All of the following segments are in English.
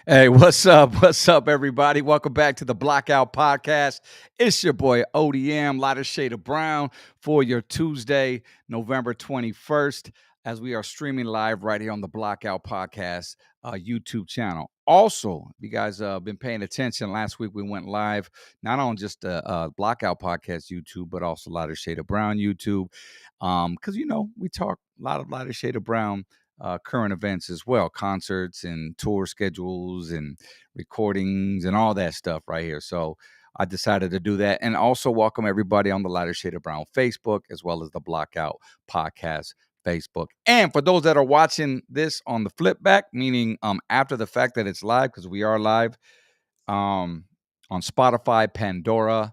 Hey, what's up? What's up, everybody? Welcome back to the Blockout Podcast. It's your boy ODM, lighter shade of brown, for your Tuesday, November 21st, as we are streaming live right here on the Blockout Podcast YouTube channel. Also, if you guys been paying attention, last week we went live not on just the Blockout Podcast YouTube, but also lighter shade of brown YouTube, because we talk a lot of lighter shade of brown current events as well, concerts and tour schedules and recordings and all that stuff right here. So I decided to do that, and also welcome everybody on the Lighter Shade of Brown Facebook, as well as the Blockout Podcast Facebook. And for those that are watching this on the flip back, meaning after the fact that it's live, because we are live on Spotify, Pandora.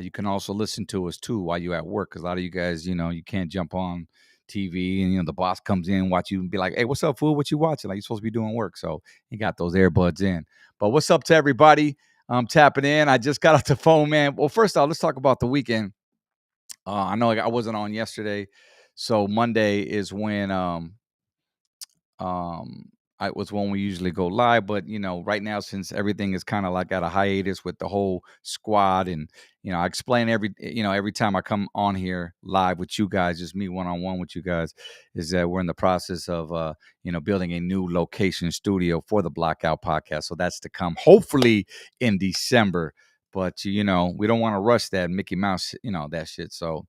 You can also listen to us too while you're at work, because a lot of you guys, you can't jump on TV and the boss comes in, watch you and be like, "Hey, what's up, fool? What you watching?" Like, you're supposed to be doing work, so you got those earbuds in. But what's up to everybody? I'm tapping in. I just got off the phone, man. Well, first off, let's talk about the weekend. I know I wasn't on yesterday, so Monday is when it was when we usually go live, but right now, since everything is kind of like at a hiatus with the whole squad, and I explain every time I come on here live with you guys, just me one-on-one with you guys, is that we're in the process of building a new location studio for the Blackout Podcast. So that's to come hopefully in December, but we don't want to rush that Mickey Mouse, that shit. So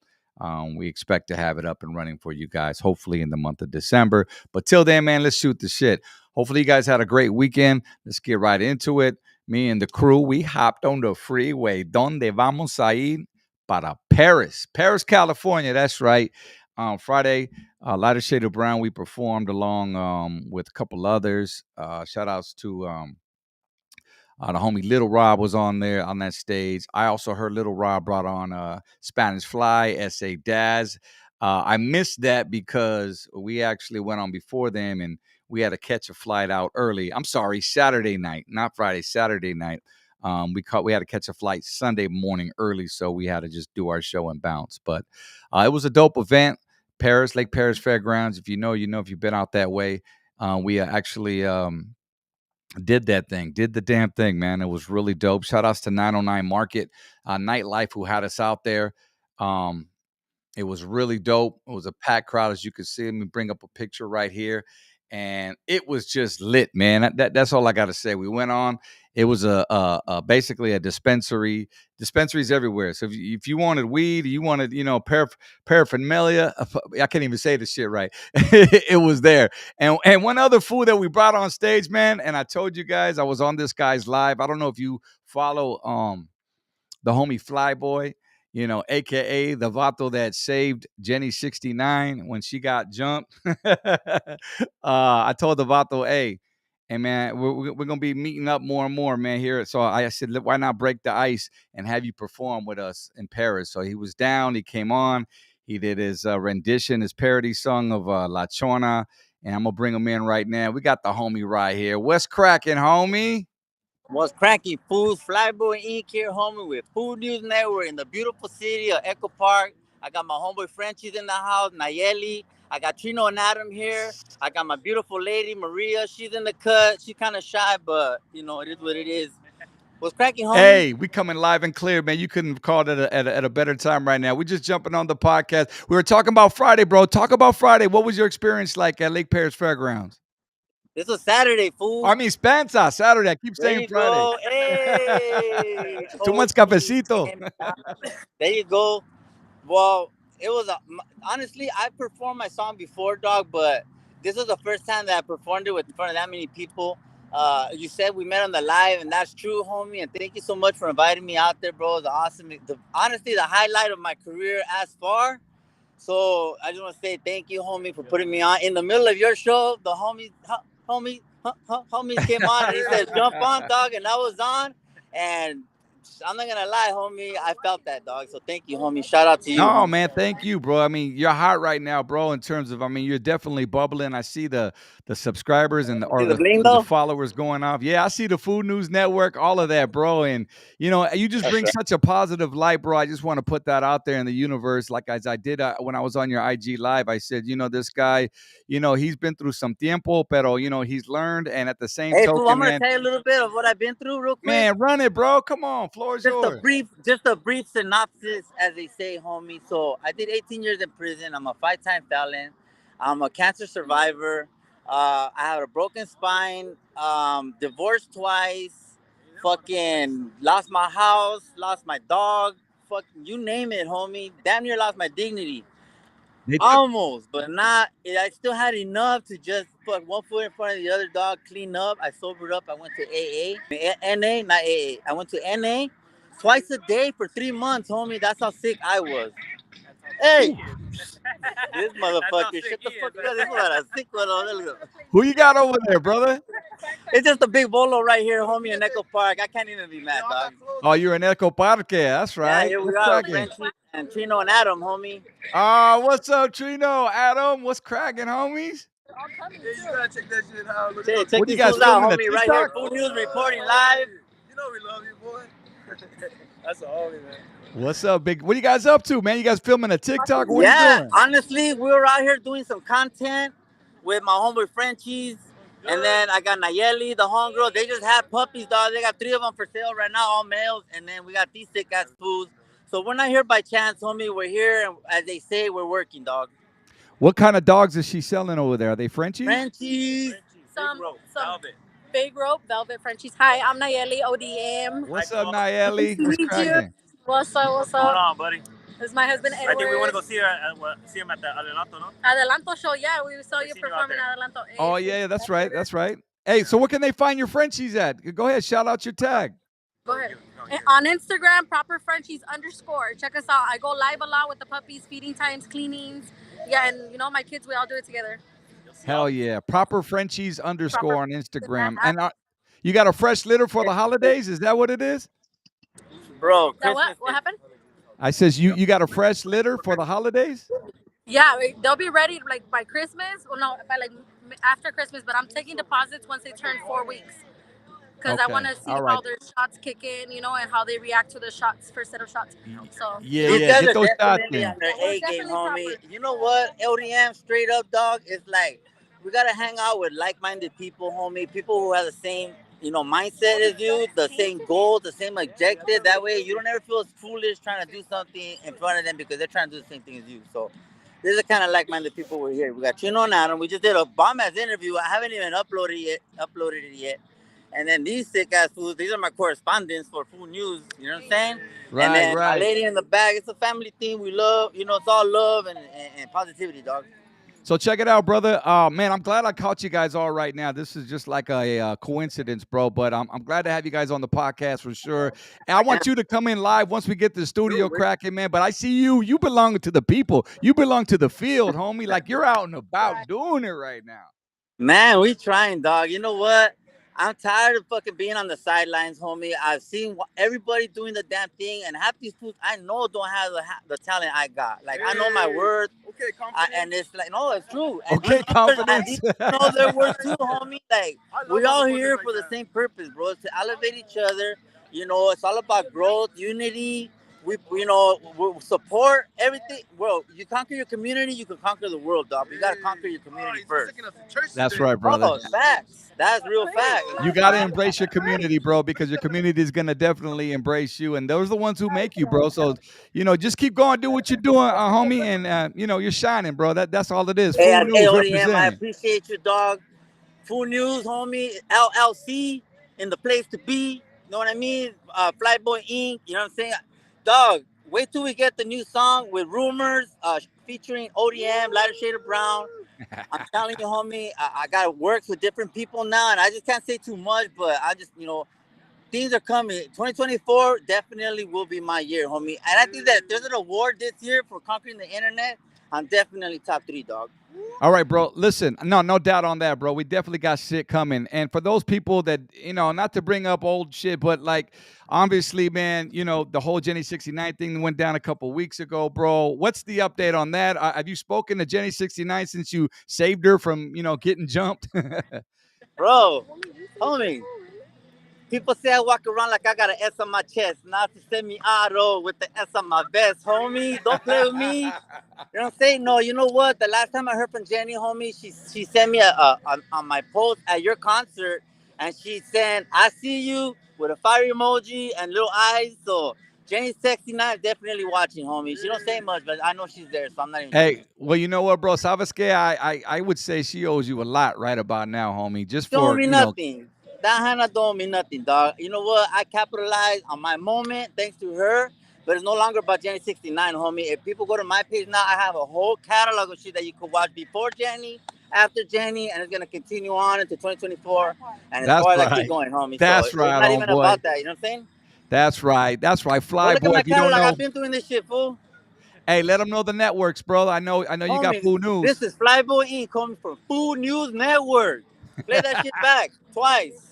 we expect to have it up and running for you guys, hopefully in the month of December. But till then, man, let's shoot the shit. Hopefully you guys had a great weekend. Let's get right into it. Me and the crew, we hopped on the freeway. ¿Dónde vamos a ir? Para Paris, California. That's right. Friday, Lighter Shade of Brown, we performed along with a couple others. Shout outs to the homie Little Rob was on there on that stage. I also heard Little Rob brought on Spanish Fly, S.A. Daz. I missed that because we actually went on before them, and we had to catch a flight out early. I'm sorry, Saturday night, not Friday, Saturday night. We had to catch a flight Sunday morning early, so we had to just do our show and bounce. But it was a dope event. Lake Paris Fairgrounds. If you know, if you've been out that way, we actually did the damn thing, man. It was really dope. Shout outs to 909 Market Nightlife, who had us out there. It was really dope. It was a packed crowd, as you can see. Let me bring up a picture right here. And it was just lit, man. That's all I got to say. We went on. It was basically a dispensary. Dispensaries everywhere. So if you wanted weed, you wanted paraphernalia. I can't even say this shit right. It was there. And one other food that we brought on stage, man. And I told you guys I was on this guy's live. I don't know if you follow the homie Flyboy, aka the vato that saved Jenny 69 when she got jumped. I told the vato, hey, man, we're gonna be meeting up more and more, man, here. So I said, why not break the ice and have you perform with us in Paris? So he was down. He came on. He did his rendition, his parody song of La Chona, and I'm gonna bring him in right now. We got the homie right here. What's cracking, homie? What's cracking, fools? Boi Ink here, homie, with FOO News Network in the beautiful city of Echo Park. I got my homeboy Frenchies in the house, Nayeli. I got Trino Adam here. I got my beautiful lady, Maria. She's in the cut. She's kind of shy, but, it is what it is. What's cracking, homie? Hey, we coming live and clear, man. You couldn't have called it at a better time right now. We're just jumping on the podcast. We were talking about Friday, bro. Talk about Friday. What was your experience like at Lake Paris Fairgrounds? This was Saturday, fool. I mean, Spencer, Saturday. I keep saying Friday. Go. Hey. Too much cafecito. There you go. Well, it was honestly, I performed my song before, dog, but this was the first time that I performed it in front of that many people. You said we met on the live, and that's true, homie. And thank you so much for inviting me out there, bro. It was awesome. Honestly, the highlight of my career as far. So I just want to say thank you, homie, for putting me on in the middle of your show. The homies came on and he said, "Jump on, dog," and I was on, and I'm not gonna lie, homie. I felt that, dog. So thank you, homie. Shout out to you. No, Homie. man, thank you, bro. I mean, you're hot right now, bro. In terms of, I mean, you're definitely bubbling. I see the subscribers and See the bling the though? followers going off. Yeah, I see the FOO News Network, all of that, bro. And you know, you just bring such a positive light, bro. I just want to put that out there in the universe, like as I did when I was on your IG live. I said, you know, this guy, you know, he's been through some tiempo, pero you know, he's learned, and at the same Hey, fool, I'm token, gonna man, tell you a little bit of what I've been through, real quick. man, run it, bro. Come on, floor is yours. Just a brief synopsis, as they say, homie. So I did 18 years in prison. I'm a 5-time felon. I'm a cancer survivor. I have a broken spine. Divorced twice. Fucking lost my house. Lost my dog. Fucking you name it, homie. Damn near lost my dignity. Almost, but not. I still had enough to just put one foot in front of the other, dog. Clean up. I sobered up. I went to NA, not AA. I went to NA twice a day for 3 months, homie. That's how sick I was. Hey, this motherfucker, shut the fuck up. This is a sick one. Who you got over there, brother? It's just a big bolo right here, homie, in Echo Park. I can't even be mad, dog. Oh, you're in Echo Parque. That's right. Yeah, here we are, Frenchies and Trino and Adam, homie. What's up, Trino Adam? What's cracking, homies? Yeah, you gotta check that shit out. Check these guys out, homie, right here. FOO News reporting live. You know we love you, boy. That's a homie, man. What's up, big? What are you guys up to, man? You guys filming a TikTok? What are you doing? Honestly, we were out here doing some content with my homeboy Frenchies. And then I got Nayeli, the homegirl. They just had puppies, dog. They got 3 of them for sale right now, all males. And then we got these sick ass fools. So we're not here by chance, homie. We're here, and as they say, we're working, dog. What kind of dogs is she selling over there? Are they Frenchies? Frenchies. Some big rope, velvet Frenchies. Hi, I'm Nayeli, ODM. What's up, Nayeli? Nice to meet you. What's up? What's going on, buddy? This is my husband, Edward. I think we want to go see him at the Adelanto, no? Adelanto show, yeah. We saw you performing at Adelanto. Oh, yeah, that's right. That's right. Hey, so where can they find your Frenchies at? Go ahead, shout out your tag. Go ahead. On Instagram, proper Frenchies _ Check us out. I go live a lot with the puppies, feeding times, cleanings. Yeah, and you know, my kids, we all do it together. Hell yeah. Proper Frenchies _ on Instagram. And you got a fresh litter for the holidays? Is that what it is? Bro, what happened? I says you got a fresh litter for the holidays? Yeah, they'll be ready like by Christmas. Well, no, by like after Christmas. But I'm taking deposits once they turn 4 weeks because I want to see how their shots kick in, you know, and how they react to the shots, first set of shots. So yeah, get those shots in. On their A game, homie. You know what? ODM straight up, dog. It's like we gotta hang out with like-minded people, homie. People who have the same, you know, mindset as you, the same goal, the same objective. That way, you don't ever feel foolish trying to do something in front of them because they're trying to do the same thing as you. So, this is the kind of like-minded people we're here. We got Trino and Adam. We just did a bomb-ass interview. I haven't even uploaded it yet. And then these sick-ass fools, these are my correspondents for FOO News. You know what I'm saying? Right, and then right. my lady in the back. It's a family thing. We love, you know, it's all love and positivity, dog. So check it out, brother. Man, I'm glad I caught you guys all right now. This is just like a coincidence, bro. But I'm glad to have you guys on the podcast for sure. And I want you to come in live once we get the studio cracking, man. But I see you belong to the people. You belong to the field, homie. Like you're out and about doing it right now. Man, we trying, dog. You know what? I'm tired of fucking being on the sidelines, homie. I've seen everybody doing the damn thing, and half these fools I know don't have the talent I got. Like, I know my worth. Okay, confidence. And it's like, no, it's true. And okay, confidence. know their worth too, homie. Like, we all here for the same purpose, bro. It's to elevate each other. You know, it's all about growth, unity. We support everything. Bro, you conquer your community, you can conquer the world, dog. You got to conquer your community first. That's right, brother. Oh, facts. That's real fact. You got to embrace your community, bro, because your community is going to definitely embrace you. And those are the ones who make you, bro. So, you know, just keep going, do what you're doing, homie. And, you know, you're shining, bro. That's all it is. Hey, ODM, I appreciate you, dog. FOO News, homie. LLC in the place to be. You know what I mean? Boi Ink. You know what I'm saying? Dog, wait till we get the new song with Rumors featuring ODM, Lighter Shade of Brown. I'm telling you, homie, I got to work with different people now, and I just can't say too much, but I just, you know, things are coming. 2024 definitely will be my year, homie. And I think that if there's an award this year for conquering the internet, I'm definitely top 3, dog. All right, bro. Listen, no doubt on that, bro. We definitely got shit coming. And for those people that, not to bring up old shit, but like, obviously, man, the whole Jenny 69 thing went down a couple weeks ago, bro. What's the update on that? Have you spoken to Jenny 69 since you saved her from, getting jumped? Bro, homie. People say I walk around like I got an S on my chest. Not to send me auto with the S on my vest, homie. Don't play with me. You know what I'm saying? No, you know what? The last time I heard from Jenny, homie, she sent me on my post at your concert, and she said, "I see you," with a fire emoji and little eyes. So Jenny 69 is definitely watching, homie. She don't say much, but I know she's there, so I'm not even. Hey, well, you know what, bro? Sabes que I would say she owes you a lot right about now, homie. Just Don't for mean nothing. That Hannah don't mean nothing, dog. You know what? I capitalized on my moment thanks to her, but it's no longer about Jenny 69, homie. If people go to my page now, I have a whole catalog of shit that you could watch before Jenny, after Jenny, and it's gonna continue on into 2024. And as far as I keep going, homie. That's so right, it's not even homeboy. about that. You know what I'm saying? That's right. That's right. Fly look boy. at my If you don't catalog. know, I've been doing this shit, fool. Hey, let them know the networks, bro. I know you got FOO News. This is Boi Ink coming from FOO News Network. Play that shit back twice.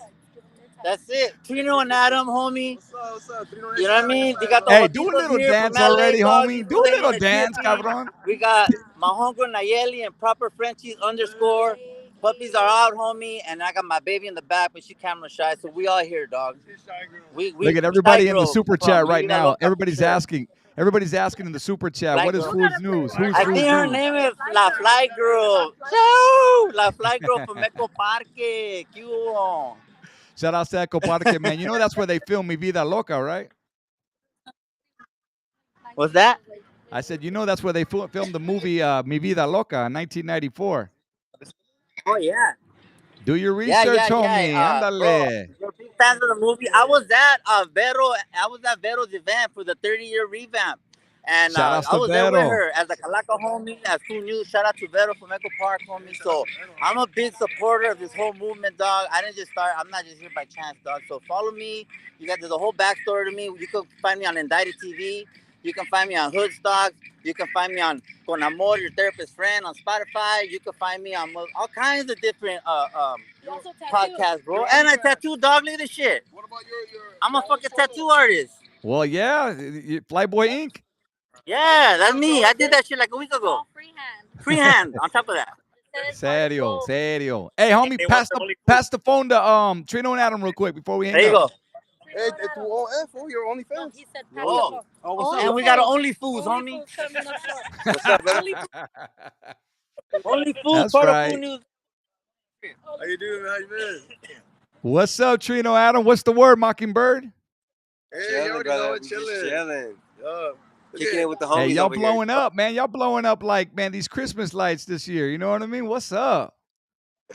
That's it. Trino and Adam, homie. What's up? You know what I mean? You got the Hey, do a Jotitos little here dance from LA, already, dog. homie. Do a little dance, cabrón. We got my homegirl Nayeli and proper Frenchies _ Puppies are out, homie, and I got my baby in the back, but she camera shy, so we all here, dog. Look at everybody in the super chat right now. Everybody's asking. Everybody's asking in the super chat, what is FOO News? Who's I FOO think her News? name is La Fly Girl. Choo! La Fly Girl from Echo Parque. ¿Qué Shout out to Echo Parque, man. You know that's where they filmed Mi Vida Loca, right? What's that? I said, that's where they filmed the movie Mi Vida Loca in 1994. Oh, yeah. Do your research, homie. Ándale. You're big fans of the movie. I was at Vero's event for the 30-year revamp. And I was there with her as a Calaca homie, as FOO News. Shout out to Vero from Echo Park, homie. So I'm a big supporter of this whole movement, dog. I didn't just start. I'm not just here by chance, dog. So follow me. You got there's a whole backstory to me. You can find me on Indicted TV. You can find me on Hoodstock. You can find me on Con Amor, Your Therapist Friend on Spotify. You can find me on all kinds of different podcasts, bro. And I tattoo, dog. Look at this shit. What about your I'm a fucking tattoo artist. Well, yeah. Boi Ink. Yeah, that's me. I did that shit like a week ago. Freehand on top of that. Serio. Hey, homie, pass the phone to Trino and Adam real quick before we hang up. There you go. Hey, to OF, your OnlyFans. He said And we got Only Fools, homie. What's up, brother? Only Fools, part of FOO News. How you doing, man? How you been? What's up, Trino Adam? What's the word, Mockingbird? Hey, you already know it, chilling. Kicking it with the homies. Hey, y'all blowing up, man. Y'all blowing up like, man, these Christmas lights this year. You know what I mean? What's up?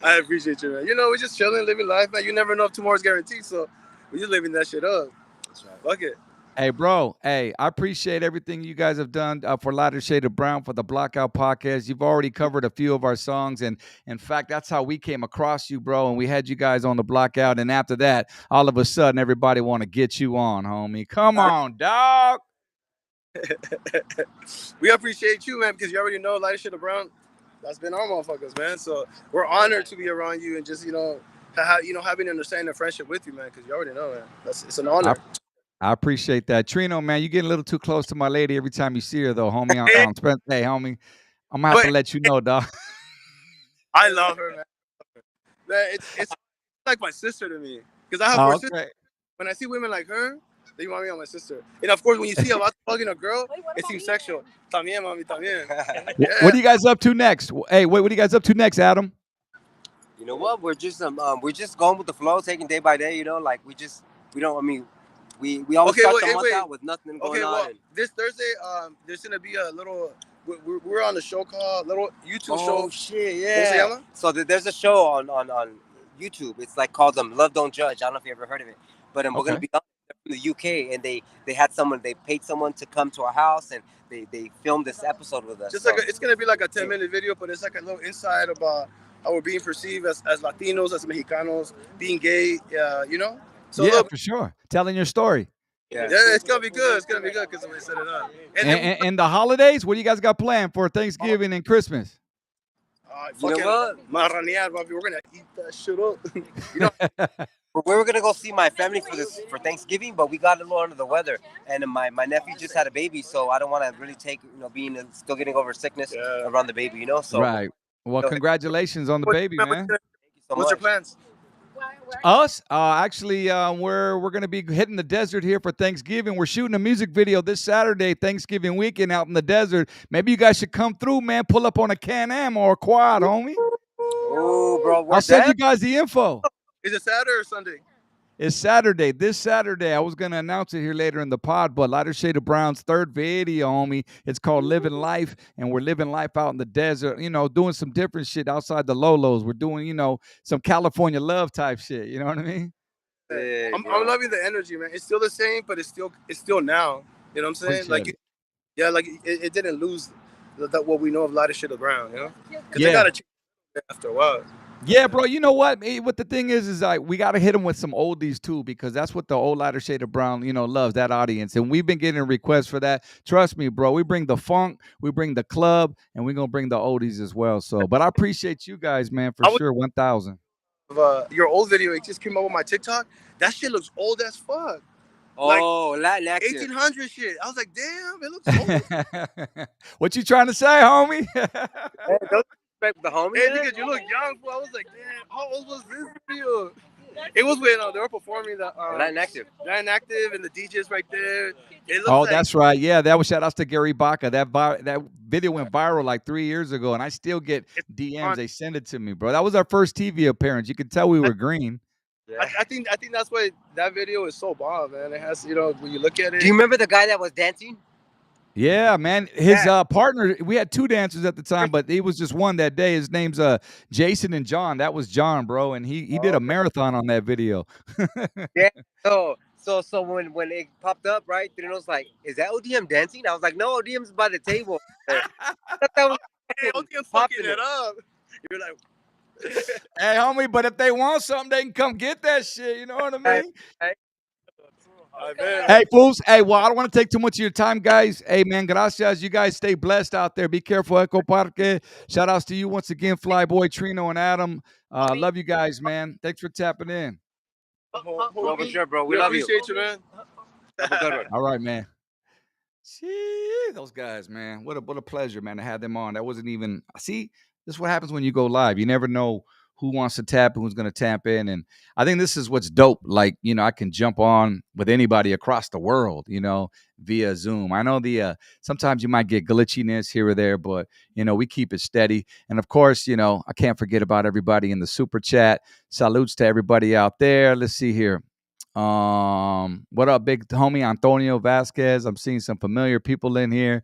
I appreciate you, man. We're just chilling, living life, man. You never know if tomorrow's guaranteed, so we're just living that shit up. That's right. Fuck it. Hey, bro. Hey, I appreciate everything you guys have done for Lighter Shade of Brown, for the Blockout podcast. You've already covered a few of our songs. And in fact, that's how we came across you, bro. And we had you guys on the Blockout. And after that, all of a sudden, everybody want to get you on, homie. Come on, dog. We appreciate you, man, because you already know Lighter Shade of Brown. That's been our motherfuckers, man. So we're honored to be around you and just, having an understanding of friendship with you, man, because you already know, man. It's an honor. I appreciate that. Trino, man, you getting a little too close to my lady every time you see her, though, homie. Hey, homie, I'm going to have to let you know, dog. I love her, man. It's like my sister to me. Because I have her sister. When I see women like her, they remind me of my sister. And, of course, when you see a lot fucking a girl, it seems sexual. También, mami, también. Yeah. What are you guys up to next? Hey, what are you guys up to next, Adam? You know what? We're just going with the flow, taking day by day. We always start the month out with nothing going on. This Thursday, there's gonna be a little. We're on a show called Little YouTube Show. Oh shit, yeah. So there's a show on YouTube. It's like called Love Don't Judge. I don't know if you ever heard of it, but we're gonna be from the UK, and they paid someone to come to our house, and they filmed this episode with us. It's gonna be like a 10-minute video, but it's like a little insight about how we're being perceived as Latinos, as Mexicanos, being gay. So yeah, for sure. Telling your story. Yeah, it's gonna be good. It's gonna be good because we set it up. And the holidays, what do you guys got planned for Thanksgiving and Christmas? You know what? Marranear, Bobby. We're gonna eat that shit up. You know. We were gonna go see my family for Thanksgiving, but we got a little under the weather, and my nephew just had a baby, so I don't want to really take being still getting over sickness around the baby, So right. Well, congratulations on the baby, man. Thank you so What's much. your plans? Us, actually, we're gonna be hitting the desert here for Thanksgiving. We're shooting a music video this Saturday, Thanksgiving weekend, out in the desert. Maybe you guys should come through, man. Pull up on a Can-Am or a quad, homie. Oh, bro, I'll send you guys the info. Is it Saturday or Sunday? It's Saturday. This Saturday. I was going to announce it here later in the pod, but Lighter Shade of Brown's third video, homie. It's called Living Life, and we're living life out in the desert, doing some different shit outside the Lolos. We're doing, some California love type shit. You know what I mean? Yeah, I'm loving the energy, man. It's still the same, but it's still now. You know what I'm saying? It didn't lose what we know of Lighter Shade of Brown, Because they got to change after a while. Yeah, bro. You know what? What the thing is like we got to hit them with some oldies too, because that's what the old Lighter Shade of Brown, loves, that audience. And we've been getting requests for that. Trust me, bro. We bring the funk, we bring the club, and we're gonna bring the oldies as well. So, but I appreciate you guys, man, for sure. 1,000. Your old video, it just came up on my TikTok. That shit looks old as fuck. Oh, Latin accent. 1800 shit. I was like, damn, it looks old. What you trying to say, homie? The homie. Hey, because you look young, bro. I was like, damn, how old was this video? It was when they were performing the Latin Active and the DJs right there. That's right. Yeah, that was shout outs to Gary Baca. That video went viral like 3 years ago, and I still get DMs. They send it to me, bro. That was our first TV appearance. You could tell we were green. Yeah. I think that's why that video is so bomb, man. It has, when you look at it. Do you remember the guy that was dancing? Yeah, man. His partner, we had two dancers at the time, but it was just one that day. His name's Jason and John. That was John, bro, and he did a marathon on that video. Yeah. So when it popped up, right? Trino's like, "Is that ODM dancing?" I was like, "No, ODM's by the table." That was ODM fucking it up. You're like, hey, homie, but if they want something, they can come get that shit. You know what I mean? Hey, fools. Hey, well, I don't want to take too much of your time, guys. Hey, man, gracias. You guys stay blessed out there. Be careful, Echo Parque. Shout outs to you once again, Flyboy, Trino, and Adam. Love you guys, man. Thanks for tapping in. Well, for sure, bro. We love you. Appreciate you, man. Have a good one. All right, man. See, those guys, man. What a pleasure, man, to have them on. That wasn't even, see, this is what happens when you go live. You never know who wants to tap and who's going to tap in. And I think this is what's dope. Like, I can jump on with anybody across the world, via Zoom. I know sometimes you might get glitchiness here or there, but, we keep it steady. And of course, I can't forget about everybody in the super chat. Salutes to everybody out there. Let's see here. What up, big homie Antonio Vasquez? I'm seeing some familiar people in here.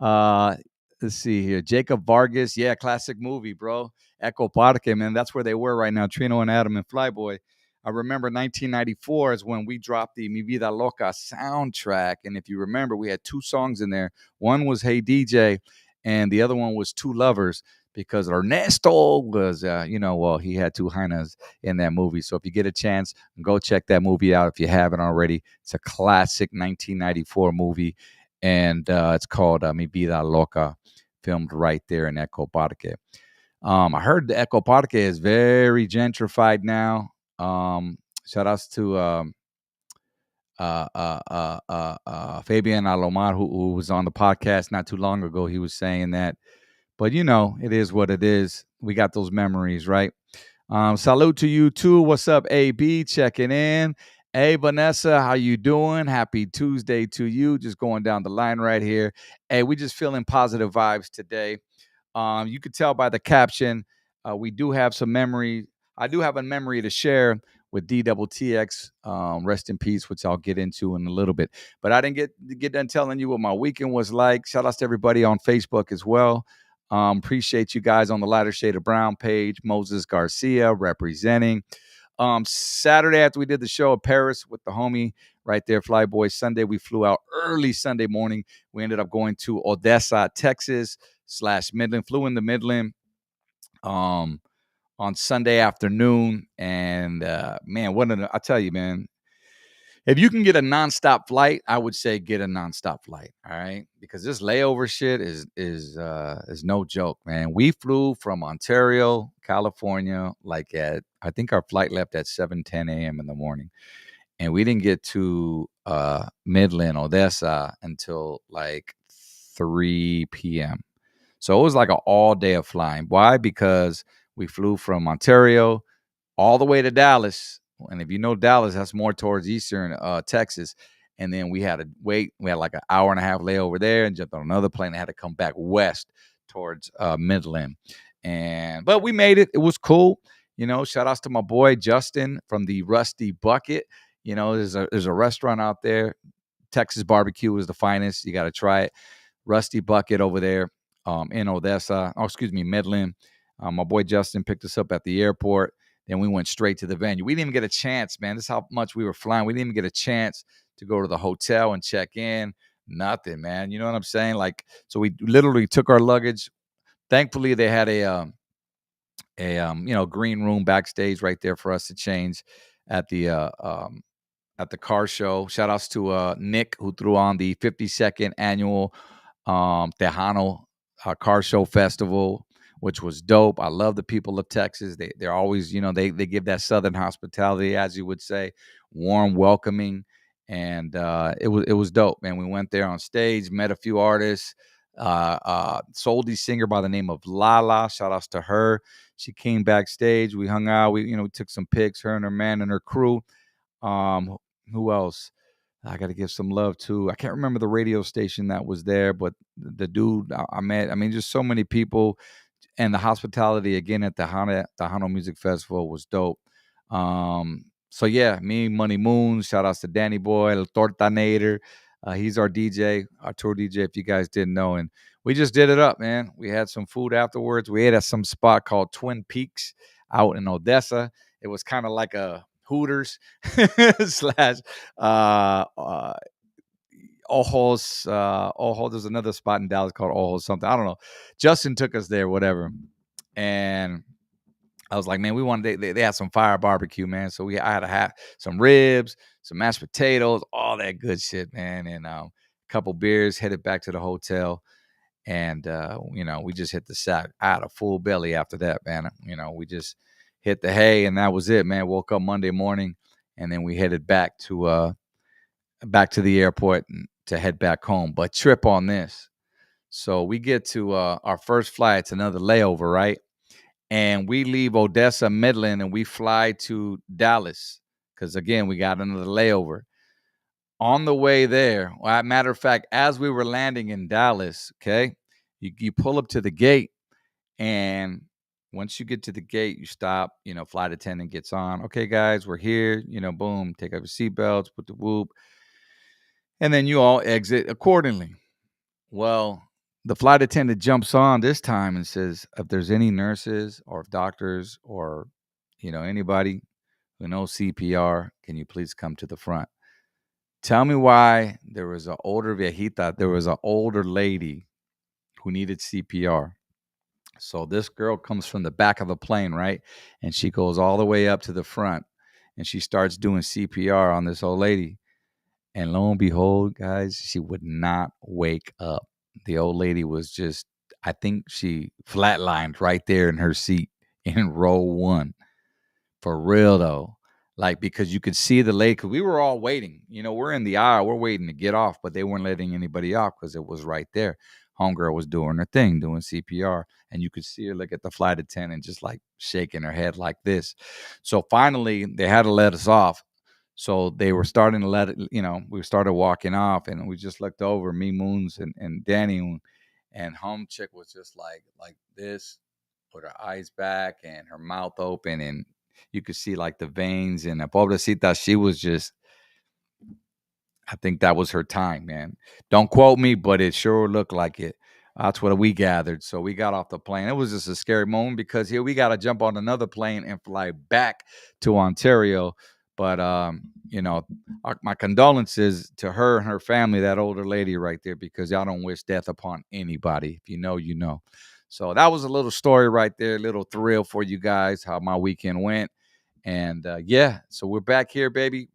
Let's see here. Jacob Vargas. Yeah, classic movie, bro. Echo Parque, man. That's where they were right now. Trino and Adam and Flyboy. I remember 1994 is when we dropped the Mi Vida Loca soundtrack. And if you remember, we had two songs in there. One was Hey DJ, and the other one was Two Lovers, because Ernesto was, he had two hyenas in that movie. So if you get a chance, go check that movie out if you haven't already. It's a classic 1994 movie, and it's called Mi Vida Loca, filmed right there in Echo Parque. I heard the Echo Parque is very gentrified now. Shout outs to Fabian Alomar, who was on the podcast not too long ago. He was saying that, but it is what it is. We got those memories, right? Salute to you too. What's up, AB? Checking in. Hey, Vanessa, how you doing? Happy Tuesday to you. Just going down the line right here. Hey, we just feeling positive vibes today. You could tell by the caption, we do have some memory. I do have a memory to share with DTTX. Rest in peace, which I'll get into in a little bit. But I didn't get done telling you what my weekend was like. Shout out to everybody on Facebook as well. Appreciate you guys on the Lighter Shade of Brown page. Moses Garcia representing. Saturday after we did the show in Paris with the homie right there, Flyboy. Sunday we flew out early Sunday morning. We ended up going to Odessa, Texas / Midland. Flew into Midland on Sunday afternoon, and man, I tell you, man, if you can get a nonstop flight, I would say get a nonstop flight. All right, because this layover shit is no joke, man. We flew from Ontario, California, like I think our flight left at 7:10 a.m. in the morning, and we didn't get to Midland, Odessa until like 3 p.m. So it was like an all day of flying. Why? Because we flew from Ontario all the way to Dallas. And if you know Dallas, that's more towards eastern Texas. And then we had to wait. We had like an hour and a half layover there and jumped on another plane and had to come back west towards Midland. But we made it. It was cool. Shout outs to my boy Justin from the Rusty Bucket. There's a restaurant out there. Texas barbecue is the finest. You got to try it. Rusty Bucket over there in Odessa. Midland. My boy Justin picked us up at the airport. Then we went straight to the venue. We didn't even get a chance, man. This is how much we were flying. We didn't even get a chance to go to the hotel and check in. Nothing, man. You know what I'm saying? Like, so we literally took our luggage. Thankfully, they had a green room backstage right there for us to change at the car show. Shout outs to Nick, who threw on the 52nd annual Tejano car show festival, which was dope. I love the people of Texas. They're always, they give that Southern hospitality, as you would say, warm, welcoming, and it was dope, man. We went there on stage, met a few artists. Soldy singer by the name of Lala. Shout outs to her. She came backstage. We hung out. We took some pics. Her and her man and her crew. Who else? I got to give some love to. I can't remember the radio station that was there, but the dude I met. I mean, just so many people. And the hospitality again at the Tejano Music Festival was dope. So yeah, me, Money Moon, shout outs to Danny Boy, El Tortanator. He's our DJ, our tour DJ, if you guys didn't know. And we just did it up, man. We had some food afterwards. We ate at some spot called Twin Peaks out in Odessa. It was kind of like a Hooters slash Ojos, there's another spot in Dallas called Ojos something. I don't know. Justin took us there, whatever. And I was like, man, we wanted, they had some fire barbecue, man. So I had to have some ribs, some mashed potatoes, all that good shit, man. And a couple beers, headed back to the hotel. And, we just hit the sack. I had a full belly after that, man. We just hit the hay and that was it, man. Woke up Monday morning and then we headed back to the airport to head back home, but trip on this. So we get to our first flight. It's another layover, right? And we leave Odessa, Midland, and we fly to Dallas because, again, we got another layover. On the way there, matter of fact, as we were landing in Dallas, okay, you pull up to the gate, and once you get to the gate, you stop, flight attendant gets on. Okay, guys, we're here, boom, take off your seatbelts, put the whoop. And then you all exit accordingly. Well, the flight attendant jumps on this time and says, if there's any nurses or doctors or, anybody who knows CPR, can you please come to the front? Tell me why there was an older lady who needed CPR. So this girl comes from the back of the plane, right? And she goes all the way up to the front and she starts doing CPR on this old lady. And lo and behold, guys, she would not wake up. The old lady was just, I think she flatlined right there in her seat in row 1. For real, though. Like, because you could see the lady, because we were all waiting. We're in the aisle. We're waiting to get off, but they weren't letting anybody off because it was right there. Homegirl was doing her thing, doing CPR. And you could see her look at the flight attendant just like shaking her head like this. So finally, they had to let us off. So they were starting to let it, we started walking off and we just looked over, me, Moons, and Danny, and home chick was just like this, with her eyes back and her mouth open, and you could see like the veins, and pobrecita, she was just, I think that was her time, man. Don't quote me, but it sure looked like it. That's what we gathered. So we got off the plane. It was just a scary moment because here we got to jump on another plane and fly back to Ontario. But, my condolences to her and her family, that older lady right there, because y'all don't wish death upon anybody. If you know, you know. So that was a little story right there, a little thrill for you guys, how my weekend went. And, so we're back here, baby.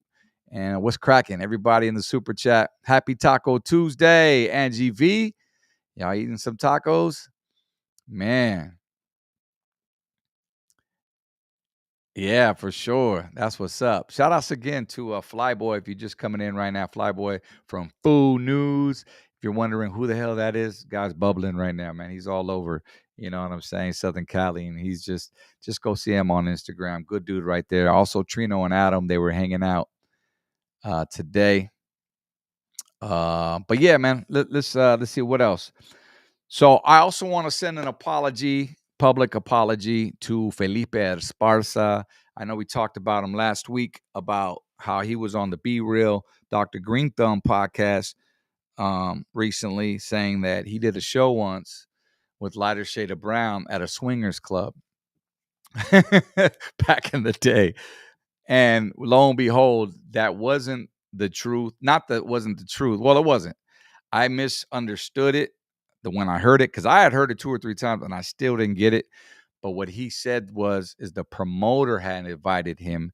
And what's cracking? Everybody in the super chat. Happy Taco Tuesday, Angie V. Y'all eating some tacos? Man. Yeah, for sure. That's what's up. Shout outs again to Flyboy. If you're just coming in right now, Flyboy from FOO News. If you're wondering who the hell that is, guy's bubbling right now, man. He's all over, you know what I'm saying, Southern Cali, and he's just go see him on Instagram. Good dude right there. Also, Trino and Adam, they were hanging out today. But yeah, man, let's see what else. So I also want to send an public apology to Felipe Esparza. I know we talked about him last week about how he was on the Be Real Dr. Green Thumb podcast recently, saying that he did a show once with Lighter Shade of Brown at a swingers club back in the day. And lo and behold, that wasn't the truth. Not that it wasn't the truth. Well, it wasn't. I misunderstood it when I heard it, because I had heard it 2 or 3 times and I still didn't get it. But what he said is the promoter had invited him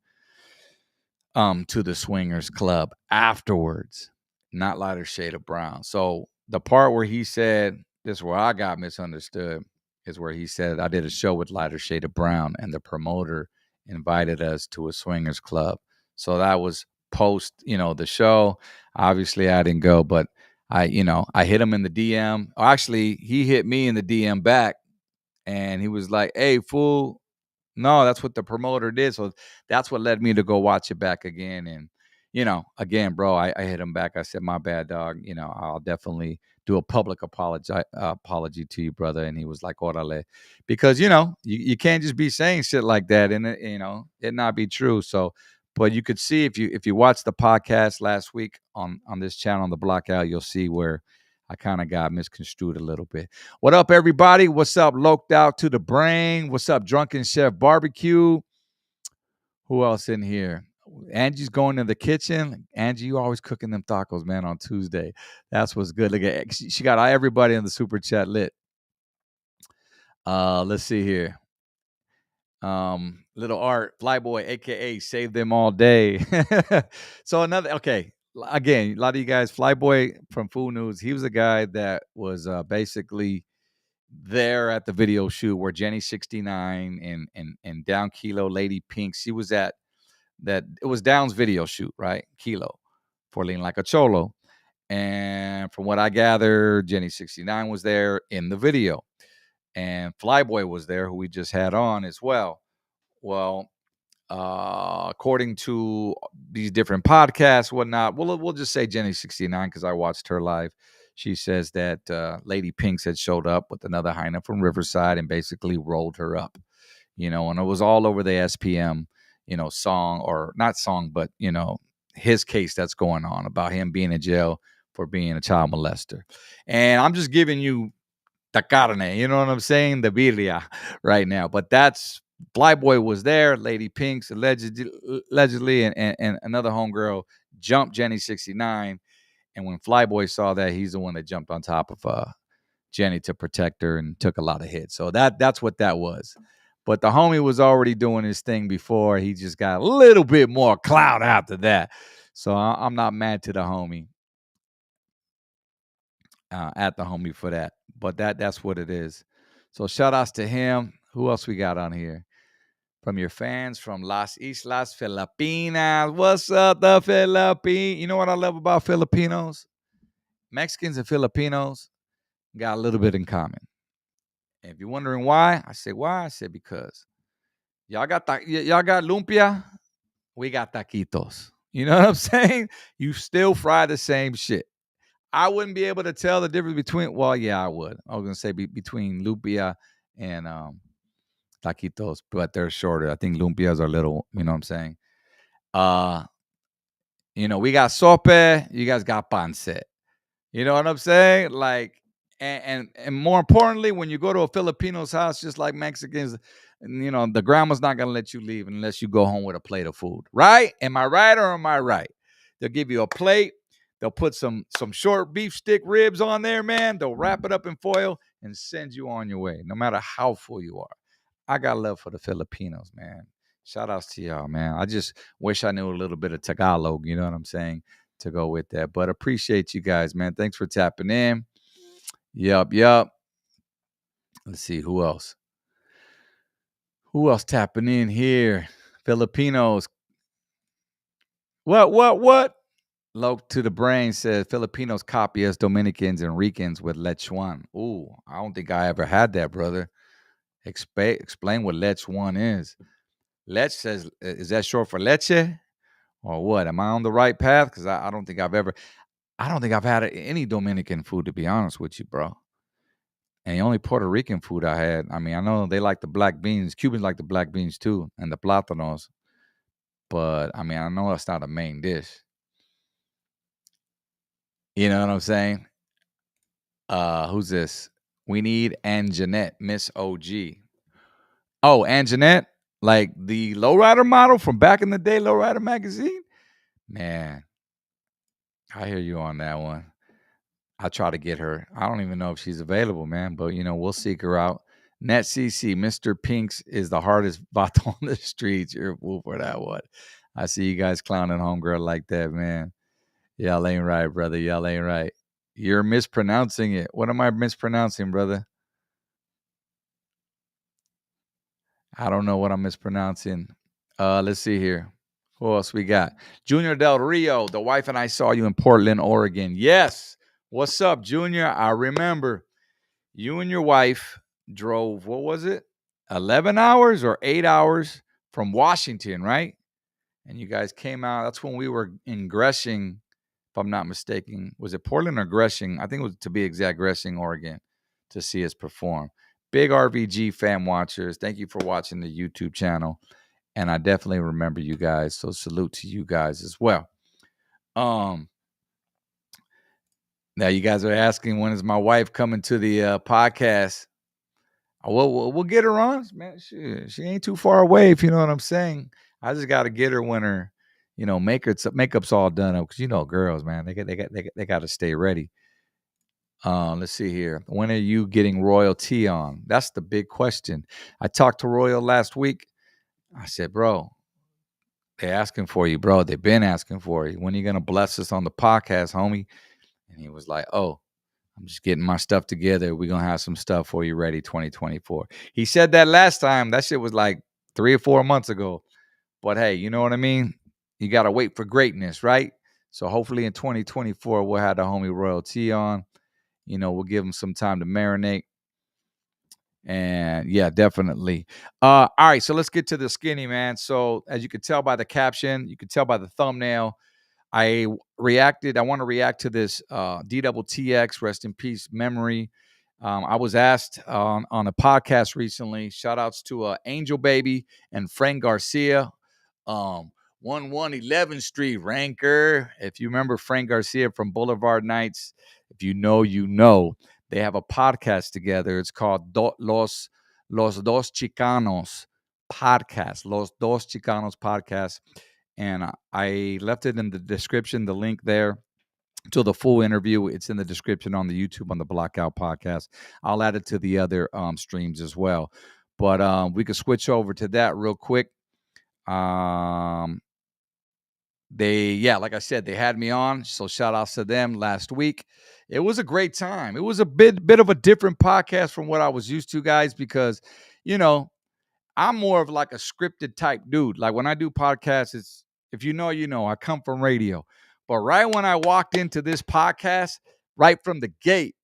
to the swingers club afterwards, not Lighter Shade of Brown. So the part where he said, this is where I got misunderstood, is where he said, I did a show with Lighter Shade of Brown and the promoter invited us to a swingers club. So that was post, the show. Obviously I didn't go, but I hit him in the DM. Actually, he hit me in the DM back and he was like, hey, fool. No, that's what the promoter did. So that's what led me to go watch it back again. And, again, bro, I hit him back. I said, my bad, dog. I'll definitely do a public apology to you, brother. And he was like, orale. Because, you can't just be saying shit like that and, it not be true. So, but you could see if you watched the podcast last week on this channel, on the Blockout, you'll see where I kind of got misconstrued a little bit. What up, everybody? What's up, Loked Out to the Brain? What's up, Drunken Chef Barbecue? Who else in here? Angie's going to the kitchen. Angie, you always cooking them tacos, man, on Tuesday. That's what's good. Look at, she got everybody in the super chat lit. Let's see here. Little Art, Flyboy, aka Save Them All Day. So okay. Again, a lot of you guys, Flyboy from FOO News, he was a guy that was basically there at the video shoot where Jenny 69 and Down Kilo, Lady Pink, she was at that. It was Down's video shoot, right? Kilo for Lean Like a Cholo. And from what I gather, Jenny 69 was there in the video. And Flyboy was there, who we just had on as well. Well, according to these different podcasts, whatnot, we'll just say Jenny 69 because I watched her live. She says that Lady Pinks had showed up with another hyena from Riverside and basically rolled her up, and it was all over the SPM, song, or not song, but, his case that's going on about him being in jail for being a child molester. And I'm just giving you the carne, you know what I'm saying? The birria right now. But that's Flyboy was there. Lady Pinks allegedly and another homegirl jumped Jenny 69. And when Flyboy saw that, he's the one that jumped on top of Jenny to protect her and took a lot of hits. So that's what that was. But the homie was already doing his thing before. He just got a little bit more clout after that. So I'm not mad to the homie. At the homie for that. But that's what it is. So shout outs to him. Who else we got on here? From your fans from Las Islas Filipinas. What's up, the Philippines? You know what I love about Filipinos? Mexicans and Filipinos got a little bit in common. And if you're wondering why, I say why? I said because y'all got lumpia, we got taquitos. You know what I'm saying? You still fry the same shit. I wouldn't be able to tell the difference between, well, yeah, I would. I was going to say between lumpia and taquitos, but they're shorter. I think lumpias are little, you know what I'm saying? We got sope, you guys got pancit. You know what I'm saying? Like, and more importantly, when you go to a Filipino's house, just like Mexicans, the grandma's not going to let you leave unless you go home with a plate of food, right? Am I right or am I right? They'll give you a plate. They'll put some short beef stick ribs on there, man. They'll wrap it up in foil and send you on your way, no matter how full you are. I got love for the Filipinos, man. Shout outs to y'all, man. I just wish I knew a little bit of Tagalog, you know what I'm saying, to go with that. But appreciate you guys, man. Thanks for tapping in. Yup. Let's see, who else? Who else tapping in here? Filipinos. What? Low to the brain says Filipinos copy us Dominicans and Ricans with lechon. Ooh, I don't think I ever had that, brother. Explain what lechon is. Lech says, is that short for leche or what? Am I on the right path? Because I don't think I've had any Dominican food, to be honest with you, bro. And the only Puerto Rican food I had, I mean, I know they like the black beans. Cubans like the black beans too, and the plátanos. But I mean, I know that's not a main dish. You know what I'm saying? Who's this? We need Anjanette, Miss OG. Oh, Anjanette, like the lowrider model from back in the day, Lowrider magazine. Man, I hear you on that one. I try to get her. I don't even know if she's available, man, but we'll seek her out. Net CC, Mr. Pinks is the hardest bot on the streets. You're a fool for that one. I see you guys clowning homegirl like that, man. Y'all ain't right, brother. Y'all ain't right. You're mispronouncing it. What am I mispronouncing, brother? I don't know what I'm mispronouncing. Let's see here. Who else we got? Junior Del Rio. The wife and I saw you in Portland, Oregon. Yes. What's up, Junior? I remember you and your wife drove, what was it? 11 hours or 8 hours from Washington, right? And you guys came out. That's when we were in Gresham, if I'm not mistaken. Was it Portland or Gresham? I think it was, to be exact, Gresham, Oregon, to see us perform. Big RVG fan watchers. Thank you for watching the YouTube channel. And I definitely remember you guys. So salute to you guys as well. Now you guys are asking, when is my wife coming to the podcast? We'll get her on, man. She ain't too far away, if you know what I'm saying. I just got to get her when her, makeup's all done up, because girls, man, they got to stay ready. Let's see here. When are you getting Royal Tea on? That's the big question. I talked to Royal last week. I said, bro, they asking for you, bro. They've been asking for you. When are you gonna bless us on the podcast, homie? And he was like, oh, I'm just getting my stuff together. We're going to have some stuff for you ready 2024. He said that last time. That shit was like 3 or 4 months ago. But hey, you know what I mean? You got to wait for greatness, right? So hopefully in 2024, we'll have the homie Royal Tea on. We'll give him some time to marinate. And yeah, definitely. All right, so let's get to the skinny, man. So as you can tell by the caption, you can tell by the thumbnail, I want to react to this DTTX, rest in peace, memory. I was asked on a podcast recently, shout outs to Angel Baby and Frank Garcia, 1111 Street Ranker. If you remember Frank Garcia from Boulevard Nights, if you know, they have a podcast together. It's called Los Dos Chicanos podcast, Los Dos Chicanos podcast. And I left it in the description, the link there to the full interview. It's in the description on the YouTube on the Blockout podcast. I'll add it to the other streams as well. But we could switch over to that real quick. Like I said, they had me on. So shout outs to them last week. It was a great time. It was a bit of a different podcast from what I was used to, guys, because, I'm more of like a scripted type dude. Like when I do podcasts, it's, if you know, I come from radio. But right when I walked into this podcast, right from the gate,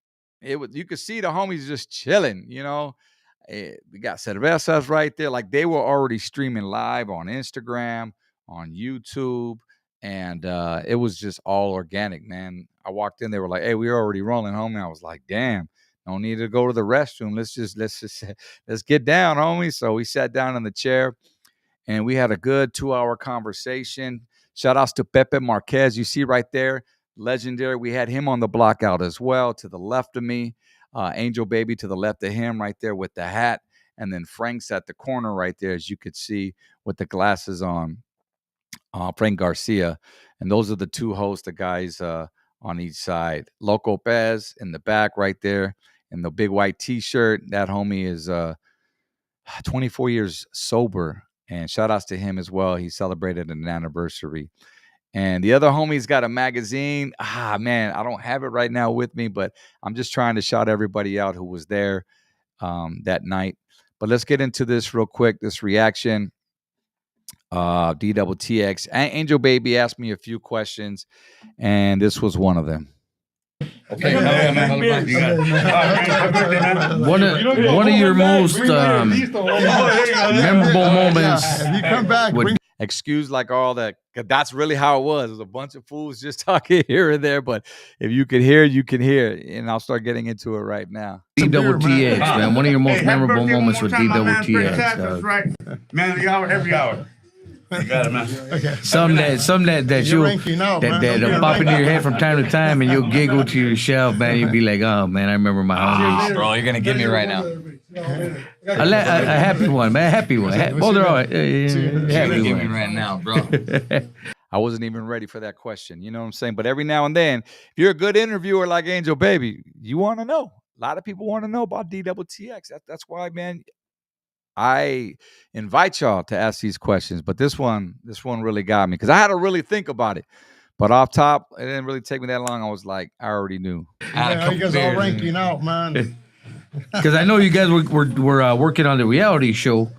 you could see the homies just chilling, We got cervezas right there. Like they were already streaming live on Instagram, on YouTube. And it was just all organic, man. I walked in, they were like, hey, we're already rolling, homie. I was like, damn. No need to go to the restroom. Let's get down, homie. So we sat down in the chair and we had a good 2-hour conversation. Shout outs to Pepe Marquez. You see right there, legendary. We had him on the Blockout as well, to the left of me. Angel Baby to the left of him right there with the hat. And then Frank's at the corner right there, as you could see, with the glasses on. Frank Garcia. And those are the two hosts, the guys on each side. Loco Pez in the back right there in the big white T-shirt. That homie is 24 years sober. And shout outs to him as well. He celebrated an anniversary. And the other homie's got a magazine. Man, I don't have it right now with me, but I'm just trying to shout everybody out who was there that night. But let's get into this real quick, this reaction. DTTX. Angel Baby asked me a few questions, and this was one of them. Okay. One of your most memorable moments. If you come back, excuse like all that. That's really how it was. It was a bunch of fools just talking here and there. But if you could hear, you can hear. And I'll start getting into it right now. DTTX, man. One of your most memorable moments with DTTX. That's right. Man of the hour, every hour. You got it, man. Okay. Some that you'll pop into your head from time to time, and you'll giggle to yourself, man. You'll be like, oh, man, I remember my homies. Bro, you're going to get me right now. A happy one, man. A happy one. Both are all happy give me right now, bro. I wasn't even ready for that question. You know what I'm saying? But every now and then, if you're a good interviewer like Angel Baby, you want to know. A lot of people want to know about DTTX. That's why, man, I invite y'all to ask these questions. But this one really got me because I had to really think about it. But off top, it didn't really take me that long. I was like, I already knew. Yeah, you guys all ranking out, man. Because I know you guys were working on the reality show,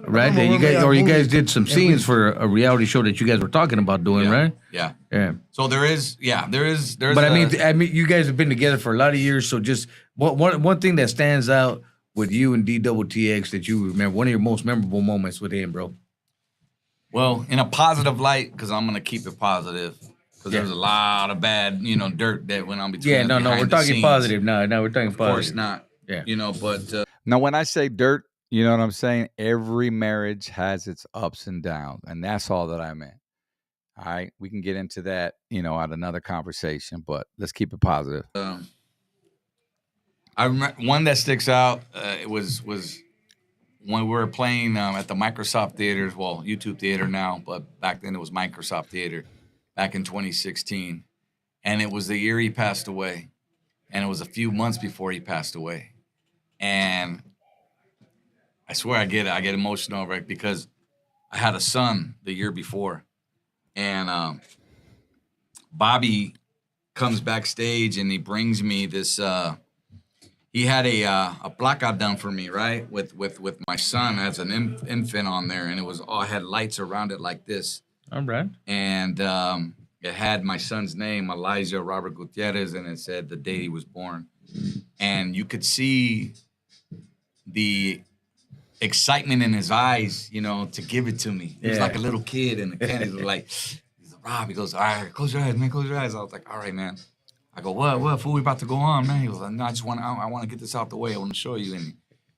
right? That you guys did some scenes for a reality show that you guys were talking about doing, right? Yeah. Yeah. So there is. But I mean, you guys have been together for a lot of years. So just one thing that stands out with you and DTTX that you remember, one of your most memorable moments with him, bro. Well, in a positive light, because I'm gonna keep it positive. Because there's a lot of bad, dirt that went on between. Yeah, no, we're talking positive. No, we're talking positive. Of course not. Yeah. But now when I say dirt, you know what I'm saying? Every marriage has its ups and downs, and that's all that I meant. All right, we can get into that, at another conversation, but let's keep it positive. I remember one that sticks out. It was when we were playing at the Microsoft Theaters, well, YouTube Theater now, but back then it was Microsoft Theater, back in 2016, and it was the year he passed away, and it was a few months before he passed away, and I swear I get emotional over it because I had a son the year before, and Bobby comes backstage and he brings me this. He had a blockout done for me, right, with my son as an infant on there, and it was all had lights around it like this. All right. And it had my son's name, Elijah Robert Gutierrez, and it said the day he was born. And you could see the excitement in his eyes, to give it to me. He was like a little kid in the candy. He was like, Rob, he goes, all right, close your eyes, man, close your eyes. I was like, all right, man. I go, what, fool, we about to go on, man? He goes, no, I want to get this out the way. I want to show you. And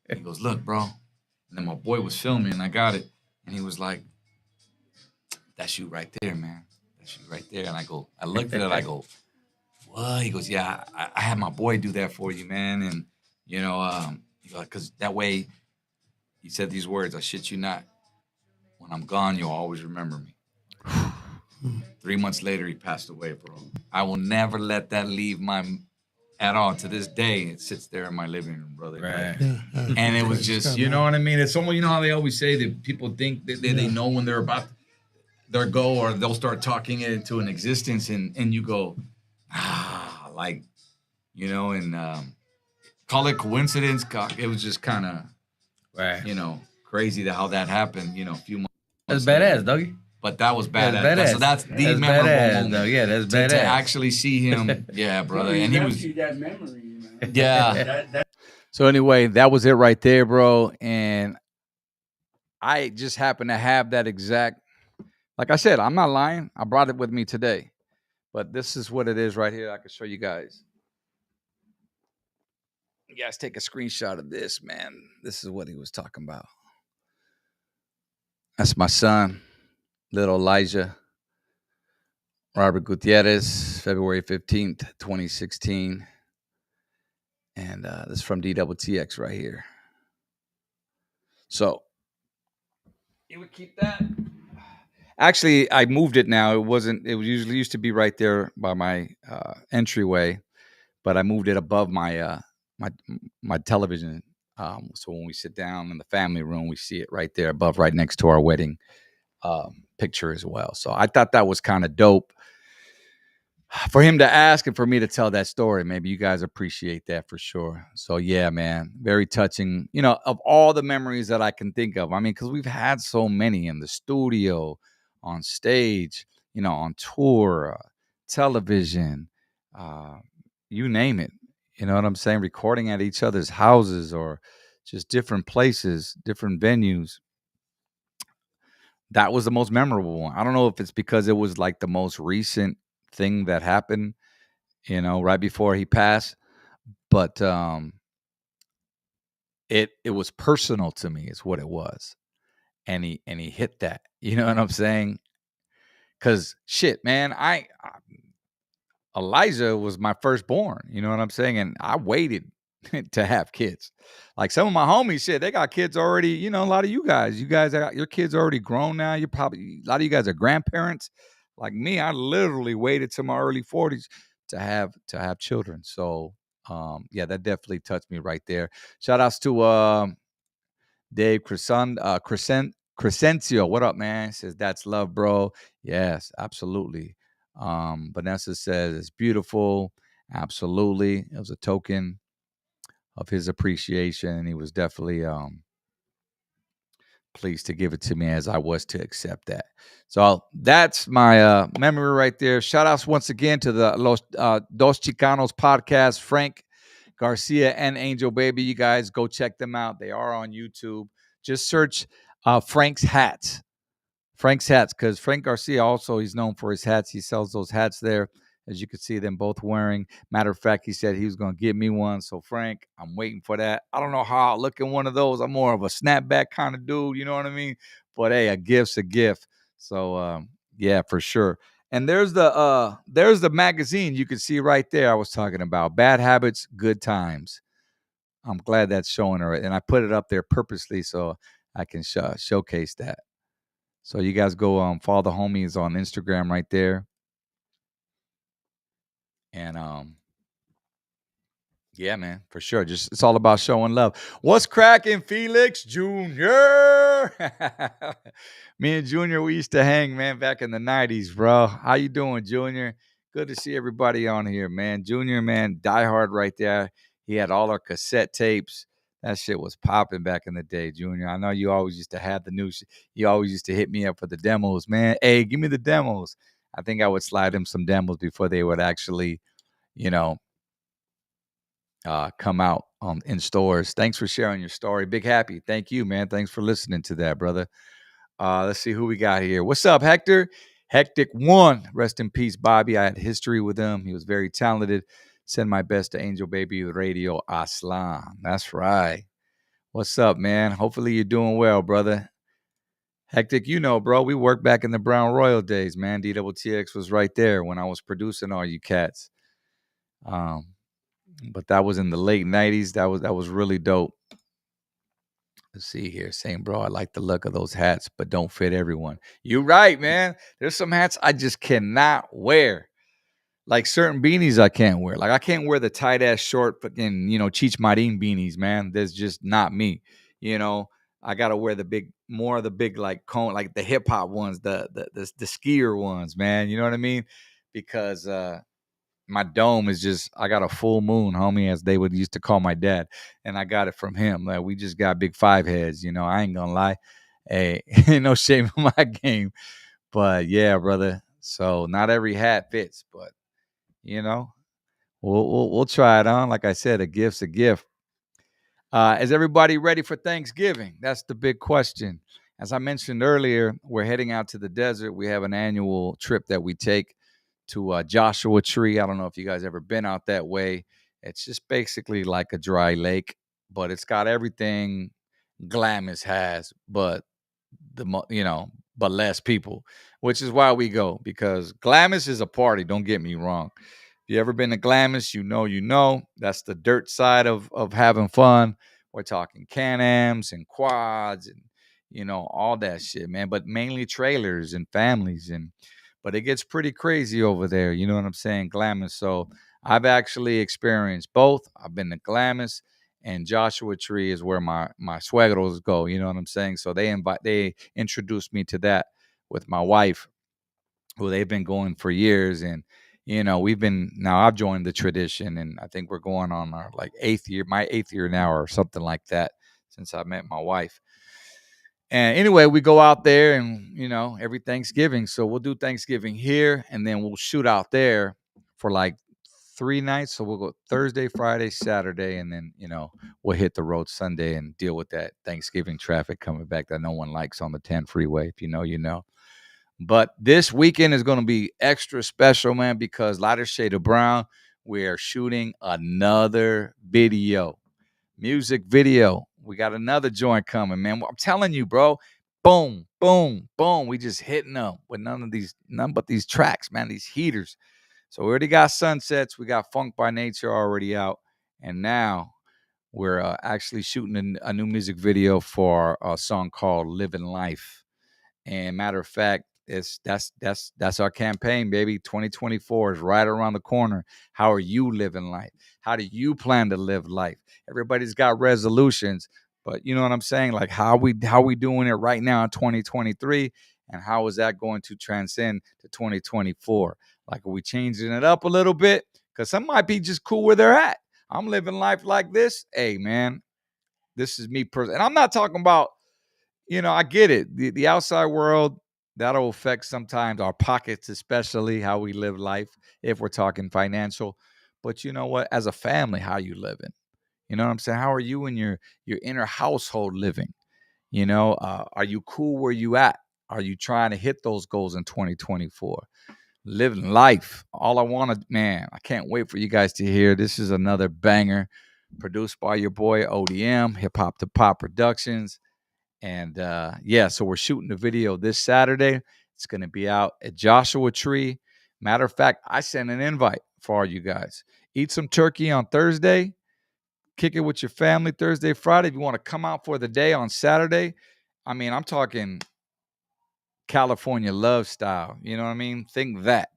he goes, look, bro. And then my boy was filming, and I got it. And he was like, that's you right there, man. That's you right there. And I looked at it, I go, what? He goes, yeah, I had my boy do that for you, man. And, because that way, he said these words, I shit you not. When I'm gone, you'll always remember me. 3 months later, he passed away, bro. I will never let that leave at all. To this day, it sits there in my living room, brother. Right. Yeah. And it was just, you know what I mean? It's almost, how they always say that people think that they know when they're about their go, or they'll start talking it into an existence, and you go, and call it coincidence. It was just kind of, right. Crazy how that happened, a few months. That's badass, doggy. But that was badass. Badass. So that's the memorable moment. Though. Yeah, that's badass. To actually see him, yeah, brother. And he was that memory, man. Yeah. So anyway, that was it right there, bro. And I just happened to have that exact, like I said, I'm not lying. I brought it with me today. But this is what it is right here. I can show you guys. You guys take a screenshot of this, man. This is what he was talking about. That's my son, little Elijah Robert Gutierrez, February 15th, 2016. And this is from DTTX right here. So you would keep that. Actually, I moved it now. It usually used to be right there by my entryway, but I moved it above my my television So when we sit down in the family room, we see it right there above, right next to our wedding picture as well. So I thought that was kind of dope for him to ask and for me to tell that story. Maybe you guys appreciate that for sure. So yeah, man, very touching, of all the memories that I can think of. I mean, because we've had so many in the studio, on stage, on tour, television, you name it. You know what I'm saying? Recording at each other's houses or just different places, different venues. That was the most memorable one. I don't know if it's because it was like the most recent thing that happened, right before he passed, but it was personal to me is what it was. And he hit that. You know what I'm saying? Cuz shit, man, Elijah was my firstborn, you know what I'm saying? And I waited to have kids. Like some of my homies said, they got kids already, a lot of you guys got your kids already grown now. You're probably, a lot of you guys are grandparents. Like me, I literally waited to my early 40s to have children. So, yeah, that definitely touched me right there. Shout outs to Dave Crescencio. What up, man? Says that's love, bro. Yes, absolutely. Vanessa says it's beautiful. Absolutely. It was a token of his appreciation, and he was definitely pleased to give it to me as I was to accept that. So that's my memory right there. Shout outs once again to the Dos Chicanos podcast, Frank Garcia and Angel Baby. You guys go check them out. They are on YouTube. Just search Frank's Hats. Frank's Hats, because Frank Garcia also, he's known for his hats. He sells those hats there, as you can see them both wearing. Matter of fact, he said he was going to give me one. So, Frank, I'm waiting for that. I don't know how I'll look in one of those. I'm more of a snapback kind of dude, you know what I mean? But, hey, a gift's a gift. So, yeah, for sure. And there's the magazine you can see right there I was talking about. Bad Habits, Good Times. I'm glad that's showing her. And I put it up there purposely so I can showcase that. So you guys go follow the homies on Instagram right there. And yeah, man, for sure. Just it's all about showing love. What's cracking, Felix Jr.? Me and Junior, we used to hang, man, back in the 90s, bro. How you doing, Junior? Good to see everybody on here, man. Junior, man, diehard right there. He had all our cassette tapes. That shit was popping back in the day, Junior. I know you always used to have the new shit. You always used to hit me up for the demos, man. Hey, give me the demos. I think I would slide him some demos before they would actually, come out in stores. Thanks for sharing your story. Big happy. Thank you, man. Thanks for listening to that, brother. Let's see who we got here. What's up, Hector? Hectic One. Rest in peace, Bobby. I had history with him. He was very talented. Send my best to Angel Baby Radio Aslan. That's right. What's up, man? Hopefully you're doing well, brother. Hectic, bro, we worked back in the Brown Royal days, man. DTTX was right there when I was producing all you cats. But that was in the late 90s. That was really dope. Let's see here. Saying, bro, I like the look of those hats, but don't fit everyone. You're right, man. There's some hats I just cannot wear. Like certain beanies I can't wear. Like I can't wear the tight ass short fucking, Cheech Marin beanies, man. That's just not me. I gotta wear more of the big like cone, like the hip hop ones, the skier ones, man. You know what I mean? Because my dome is just, I got a full moon, homie, as they would used to call my dad. And I got it from him. Like, we just got big 5 heads, I ain't gonna lie. Hey, ain't no shame in my game. But yeah, brother. So not every hat fits, but we'll try it on. Like I said, a gift's a gift. Is everybody ready for Thanksgiving? That's the big question. As I mentioned earlier, we're heading out to the desert. We have an annual trip that we take to Joshua Tree. I don't know if you guys ever been out that way. It's just basically like a dry lake, but it's got everything Glamis has, but but less people, which is why we go, because Glamis is a party. Don't get me wrong. If you ever been to Glamis, you know that's the dirt side of having fun. We're talking Can-Ams and quads and all that shit, man. But mainly trailers and families, but it gets pretty crazy over there. You know what I'm saying? Glamis. So I've actually experienced both. I've been to Glamis and Joshua Tree is where my suegros go. You know what I'm saying? So they introduced me to that with my wife, who they've been going for years, and I've joined the tradition, and I think we're going on our like my 8th year now, or something like that, since I met my wife. And anyway, we go out there and, every Thanksgiving. So we'll do Thanksgiving here, and then we'll shoot out there for like 3 nights. So we'll go Thursday, Friday, Saturday, and then, we'll hit the road Sunday and deal with that Thanksgiving traffic coming back that no one likes on the 10 freeway. If you know, you know. But this weekend is going to be extra special, man, because Lighter Shade of Brown, we are shooting another music video. We got another joint coming, man. I'm telling you, bro. Boom, boom, boom. We just hitting them with none but these tracks, man, these heaters. So we already got Sunsets. We got Funk by Nature already out. And now we're actually shooting a new music video for a song called Living Life. And matter of fact, that's our campaign, baby. 2024 is right around the corner. How are you living life? How do you plan to live life? Everybody's got resolutions, but you know what I'm saying? Like how we doing it right now in 2023, and how is that going to transcend to 2024? Like, are we changing it up a little bit? Because some might be just cool where they're at. I'm living life like this. Hey, man, this is me personally. And I'm not talking about, I get it. The outside world, that'll affect sometimes our pockets, especially how we live life, if we're talking financial. But you know what? As a family, how you living? You know what I'm saying? How are you in your inner household living? Are you cool where you at? Are you trying to hit those goals in 2024? Living life. All I want to, man, I can't wait for you guys to hear. This is another banger produced by your boy ODM, Hip Hop to Pop Productions. And so we're shooting the video this Saturday. It's going to be out at Joshua Tree. Matter of fact, I sent an invite for all you guys. Eat some turkey on Thursday. Kick it with your family Thursday, Friday. If you want to come out for the day on Saturday, I mean, I'm talking California love style. You know what I mean? Think that.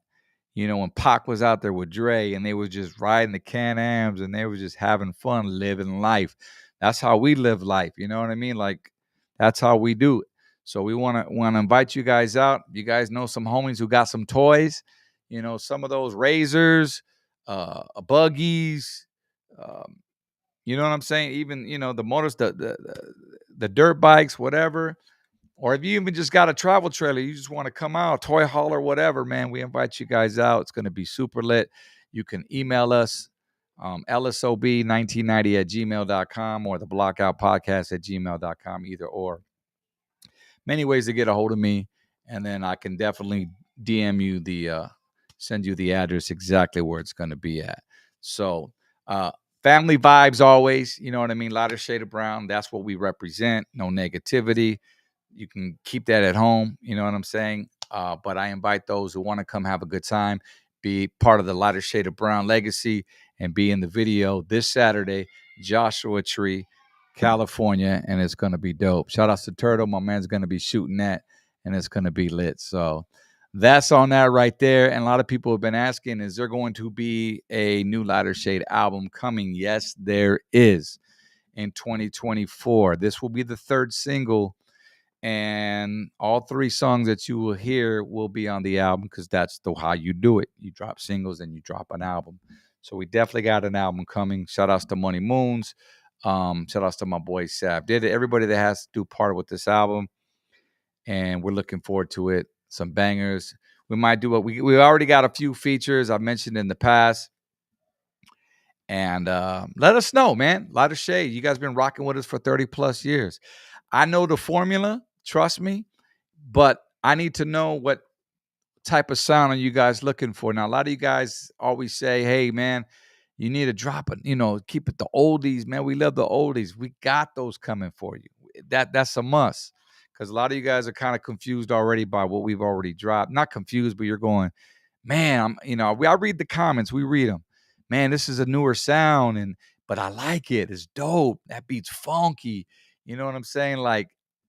When Pac was out there with Dre and they was just riding the Can-Ams and they were just having fun, living life. That's how we live life. You know what I mean? Like, that's how we do it. So we want to invite you guys out. You guys know some homies who got some toys. Some of those razors, buggies. You know what I'm saying? Even the motors, the dirt bikes, whatever. Or if you even just got a travel trailer, you just want to come out, toy hauler, whatever, man, we invite you guys out. It's going to be super lit. You can email us, LSOB1990@gmail.com or the Blockout Podcast @gmail.com, either or. Many ways to get a hold of me, and then I can definitely DM you send you the address exactly where it's going to be at. So, family vibes always, you know what I mean? Lighter shade of brown, that's what we represent. No negativity. You can keep that at home, you know what I'm saying? But I invite those who want to come have a good time, be part of the Lighter Shade of Brown legacy, and be in the video this Saturday, Joshua Tree, California, and it's going to be dope. Shout out to Turtle. My man's going to be shooting that, and it's going to be lit. So that's on that right there. And a lot of people have been asking, is there going to be a new Lighter Shade album coming? Yes, there is, in 2024. This will be the 3rd single. And all 3 songs that you will hear will be on the album, because that's how you do it. You drop singles and you drop an album. So we definitely got an album coming. Shout outs to Money Moons. Shout outs to my boy Sav. Everybody that has to do part with this album. And we're looking forward to it. Some bangers. We might do it. We already got a few features I mentioned in the past. And let us know, man. Lighter Shade. You guys been rocking with us for 30 plus years. I know the formula. Trust me, but I need to know what type of sound are you guys looking for. Now, a lot of you guys always say, hey, man, you need to drop it, keep it the oldies, man. We love the oldies. We got those coming for you. That's a must, because a lot of you guys are kind of confused already by what we've already dropped. Not confused, but you're going, man, I read the comments. We read them. Man, this is a newer sound, but I like it. It's dope. That beat's funky. You know what I'm saying? Like,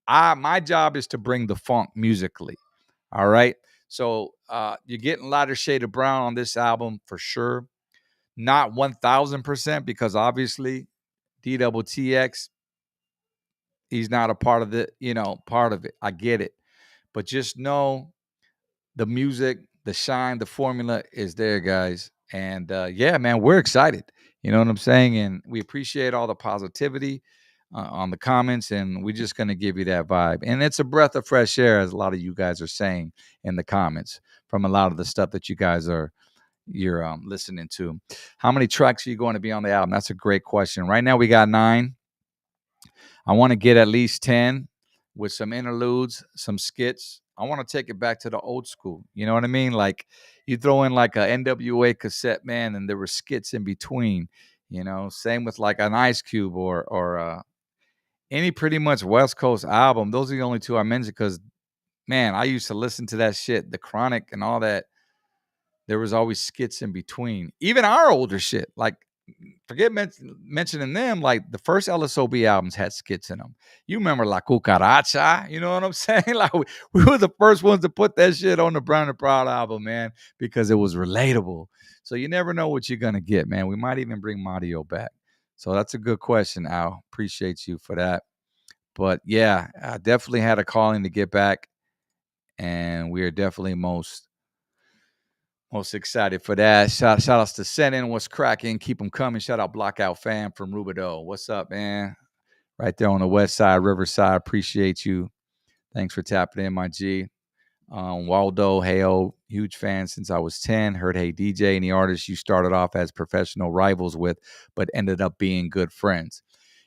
my job is to bring the funk musically. All right. So you're getting Lighter Shade of Brown on this album for sure. Not 1000%, because obviously DTTX, he's not a part of part of it. I get it. But just know the music, the shine, the formula is there, guys. And yeah, man, we're excited. You know what I'm saying? And we appreciate all the positivity on the comments, and we're just going to give you that vibe. And it's a breath of fresh air, as a lot of you guys are saying in the comments, from a lot of the stuff that you're listening to. How many tracks are you going to be on the album? That's a great question. Right now we got 9. I want to get at least 10 with some interludes, some skits. I want to take it back to the old school. You know what I mean? Like you throw in like a NWA cassette, man, and there were skits in between. You know, same with like an Ice Cube or any pretty much West Coast album. Those are the only 2 I mentioned because, man, I used to listen to that shit, The Chronic and all that. There was always skits in between. Even our older shit, like forget mentioning them, like the first LSOB albums had skits in them. You remember La Cucaracha? You know what I'm saying? Like we were the first ones to put that shit on the Brown and Proud album, man, because it was relatable. So you never know what you're going to get, man. We might even bring Mario back. So that's a good question, Al. Appreciate you for that. But yeah, I definitely had a calling to get back, and we are definitely most excited for that. Shout outs to Senin. What's cracking? Keep them coming. Shout out Blockout fam from Rubidoux. What's up, man? Right there on the west side, Riverside. Appreciate you. Thanks for tapping in, my G. Waldo, heyo, huge fan since I was 10. Heard Hey DJ, and the artists you started off as professional rivals with, but ended up being good friends.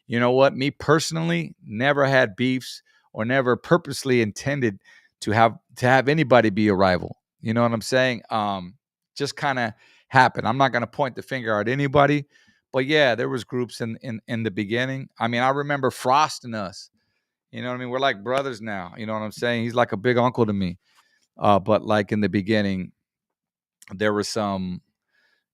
You know what? Me personally, never had beefs or never purposely intended to have anybody be a rival. You know what I'm saying? Just kind of happened. I'm not going to point the finger at anybody, but yeah, there was groups in the beginning. I mean, I remember Frost and us. You know what I mean? We're like brothers now. You know what I'm saying? He's like a big uncle to me. But like in the beginning, there was some,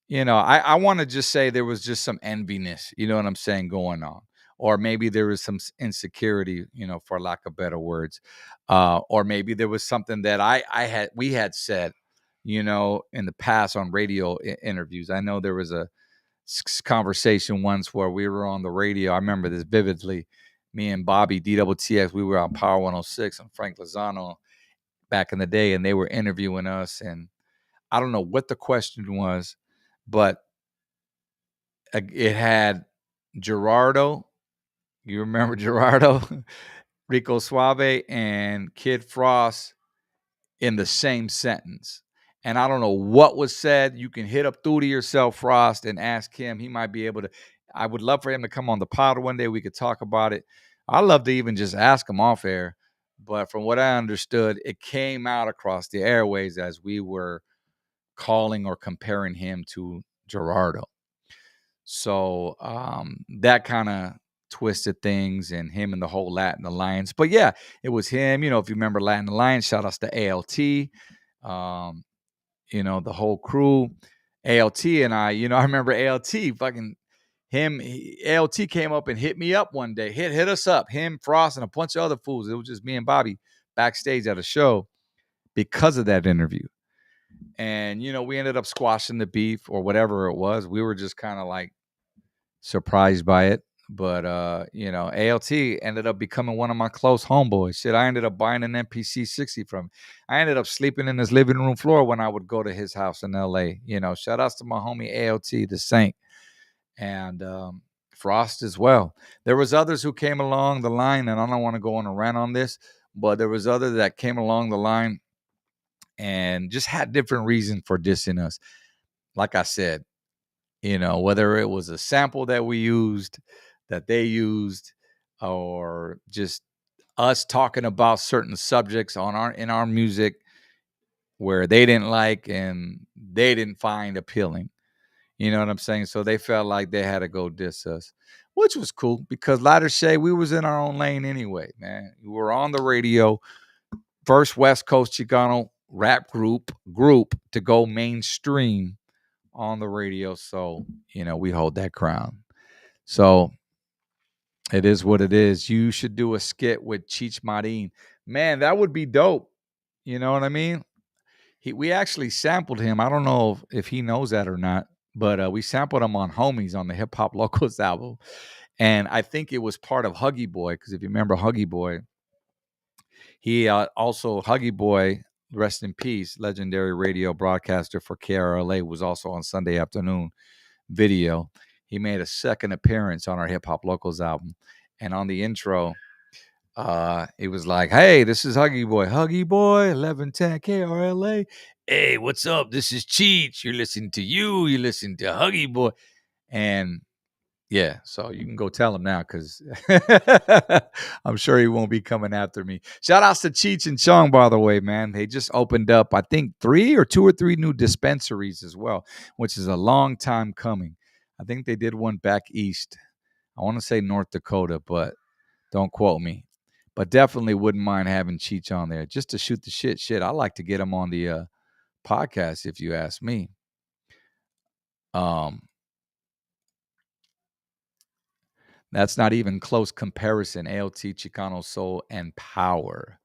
I want to just say there was just some enviness, you know what I'm saying, going on. Or maybe there was some insecurity, for lack of better words. Or maybe there was something that we had said, in the past on radio interviews. I know there was a conversation once where we were on the radio. I remember this vividly. Me and Bobby, DTTX, we were on Power 106 and Frank Lozano back in the day, and they were interviewing us. And I don't know what the question was, but it had Gerardo. You remember Gerardo, Rico Suave, and Kid Frost in the same sentence. And I don't know what was said. You can hit up Thudi yourself, Frost, and ask him. He might be able to. I would love for him to come on the pod one day. We could talk about it. I'd love to even just ask him off air. But from what I understood, it came out across the airways as we were calling or comparing him to Gerardo. So that kind of twisted things, and him and the whole Latin Alliance. But yeah, it was him. If you remember Latin Alliance, shout outs to ALT. The whole crew, ALT and I remember ALT fucking him. ALT came up and hit me up one day, hit us up, him, Frost, and a bunch of other fools. It was just me and Bobby backstage at a show because of that interview. And, we ended up squashing the beef or whatever it was. We were just kind of like surprised by it. But, ALT ended up becoming one of my close homeboys. Shit, I ended up buying an MPC 60 from him. I ended up sleeping in his living room floor when I would go to his house in L.A. Shout outs to my homie ALT, the Saint, and Frost as well. There was others who came along the line, and I don't want to go on a rant on this, but there was others that came along the line and just had different reasons for dissing us. Like I said, whether it was a sample that we used, that they used, or just us talking about certain subjects in our music where they didn't like and they didn't find appealing. You know what I'm saying? So they felt like they had to go diss us, which was cool because Ladder Shea, we was in our own lane anyway, man. We were on the radio, first West Coast Chicano rap group to go mainstream on the radio. So, we hold that crown. So it is what it is. You should do a skit with Cheech Marin. Man, that would be dope. You know what I mean? We actually sampled him. I don't know if he knows that or not, but we sampled him on Homies on the Hip Hop Locals album. And I think it was part of Huggy Boy, because if you remember Huggy Boy, he also, Huggy Boy, rest in peace, legendary radio broadcaster for KRLA, was also on Sunday Afternoon Video. He made a second appearance on our Hip Hop Locals album. And on the intro, it was like, hey, this is Huggy Boy, 1110 KRLA. Hey, what's up? This is Cheech. You're listening to Huggy Boy. And yeah, so you can go tell him now, because I'm sure he won't be coming after me. Shout outs to Cheech and Chong, by the way, man. They just opened up, I think, 2 or 3 new dispensaries as well, which is a long time coming. I think they did one back east. I want to say North Dakota, but don't quote me. But definitely wouldn't mind having Cheech on there just to shoot the shit. I like to get him on the podcast, if you ask me. That's not even close comparison. ALT, Chicano Soul, and Power.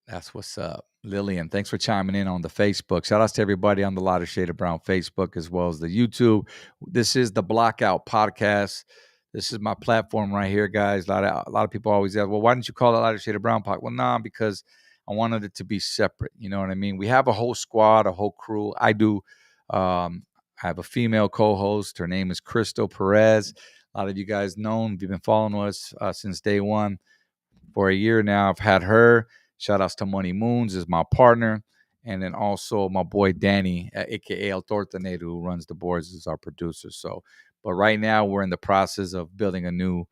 That's what's up. Lillian, thanks for chiming in on the Facebook. Shout outs to everybody on the Lighter Shade of Brown Facebook, as well as the YouTube. This is the Blockout podcast. This is my platform right here, guys. A lot of people always ask, well, why didn't you call it Lighter Shade of Brown podcast? Well, nah, because I wanted it to be separate. You know what I mean? We have a whole squad, a whole crew. I do. I have a female co-host. Her name is Crystal Perez. A lot of you guys know, if you've been following us since day one, for a year now, I've had her. Shout outs to Money Moons is my partner. And then also my boy Danny, a.k.a. El Tortanero, who runs the boards, is our producer. So, but right now we're in the process of building a new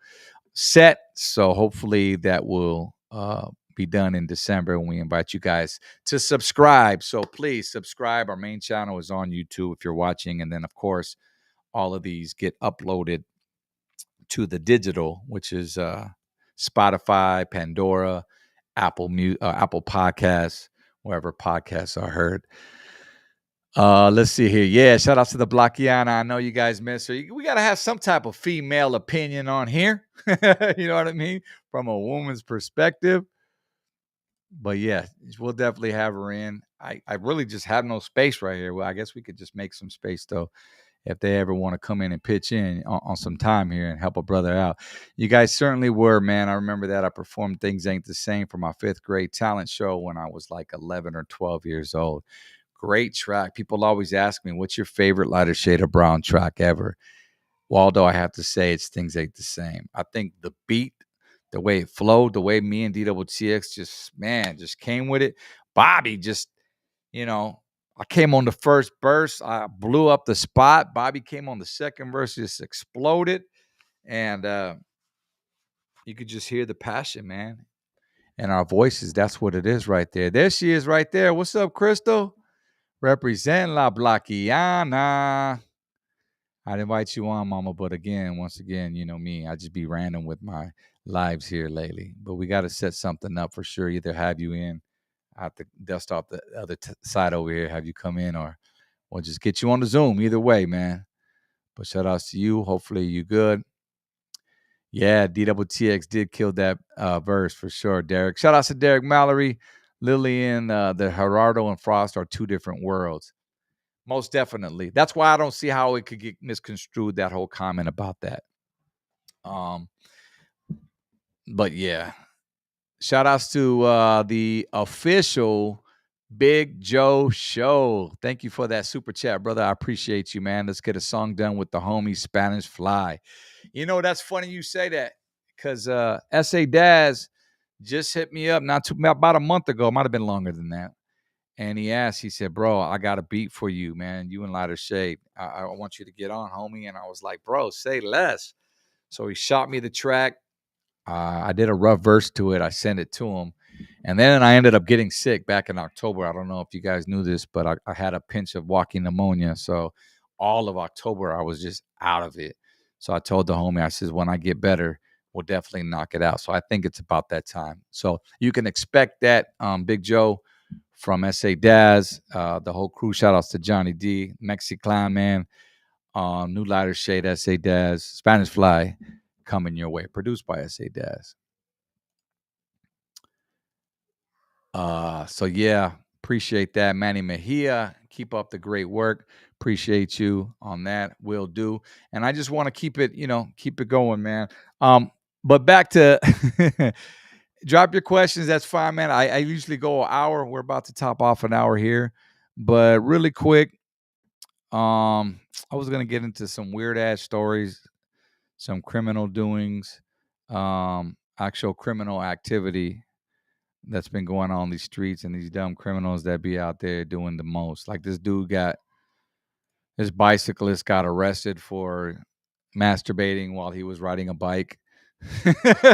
set. So hopefully that will be done in December, when we invite you guys to subscribe. So please subscribe. Our main channel is on YouTube if you're watching. And then, of course, all of these get uploaded to the digital, which is Spotify, Pandora, Apple Podcasts, wherever podcasts are heard. Let's see here. Yeah, shout out to the Blockiana. I know you guys miss her. We got to have some type of female opinion on here. You know what I mean? From a woman's perspective. But yeah, we'll definitely have her in. I really just have no space right here. Well, I guess we could just make some space, though, if they ever want to come in and pitch in on some time here and help a brother out. You guys certainly were, man. I remember that I performed Things Ain't the Same for my 5th grade talent show when I was like 11 or 12 years old. Great track. People always ask me, what's your favorite Lighter Shade of Brown track ever? Waldo, I have to say it's Things Ain't the Same. I think the beat, the way it flowed, the way me and DTTX just came with it. Bobby just, I came on the first verse. I blew up the spot. Bobby came on the second verse, just exploded. And you could just hear the passion, man. And our voices, that's what it is right there. There she is right there. What's up, Crystal? Represent La Blockiana. I'd invite you on, mama. But once again, you know me. I just be random with my lives here lately. But we got to set something up for sure. Either have you in. I have to dust off the other side over here, have you come in, or just get you on the Zoom. Either way, man. But shout outs to you. Hopefully you good. Yeah, DTTX did kill that verse for sure, Derek. Shout outs to Derek Mallory. Lillian, the Gerardo and Frost are 2 different worlds. Most definitely. That's why I don't see how it could get misconstrued, that whole comment about that. But yeah. Shout outs to the official Big Joe Show. Thank you for that super chat, brother. I appreciate you, man. Let's get a song done with the homie Spanish Fly. That's funny you say that, because S.A. Daz just hit me up about a month ago. It might have been longer than that. And he said, bro, I got a beat for you, man. You and Lighter Shade. I want you to get on, homie. And I was like, bro, say less. So he shot me the track. I did a rough verse to it. I sent it to him. And then I ended up getting sick back in October. I don't know if you guys knew this, but I had a pinch of walking pneumonia. So all of October, I was just out of it. So I told the homie, I said, when I get better, we'll definitely knock it out. So I think it's about that time. So you can expect that, Big Joe from S.A. Daz, the whole crew. Shout outs to Johnny D, Mexiclan, man. New Lighter Shade, S.A. Daz, Spanish Fly, coming your way. Produced by S.A. Daz. So yeah, appreciate that. Manny Mejia, keep up the great work. Appreciate you on that. Will do. And I just want to keep it going, man. But back to drop your questions. That's fine, man. I usually go an hour. We're about to top off an hour here. But really quick, I was gonna get into some weird ass stories, some criminal doings, actual criminal activity that's been going on these streets, and these dumb criminals that be out there doing the most. Like this bicyclist got arrested for masturbating while he was riding a bike.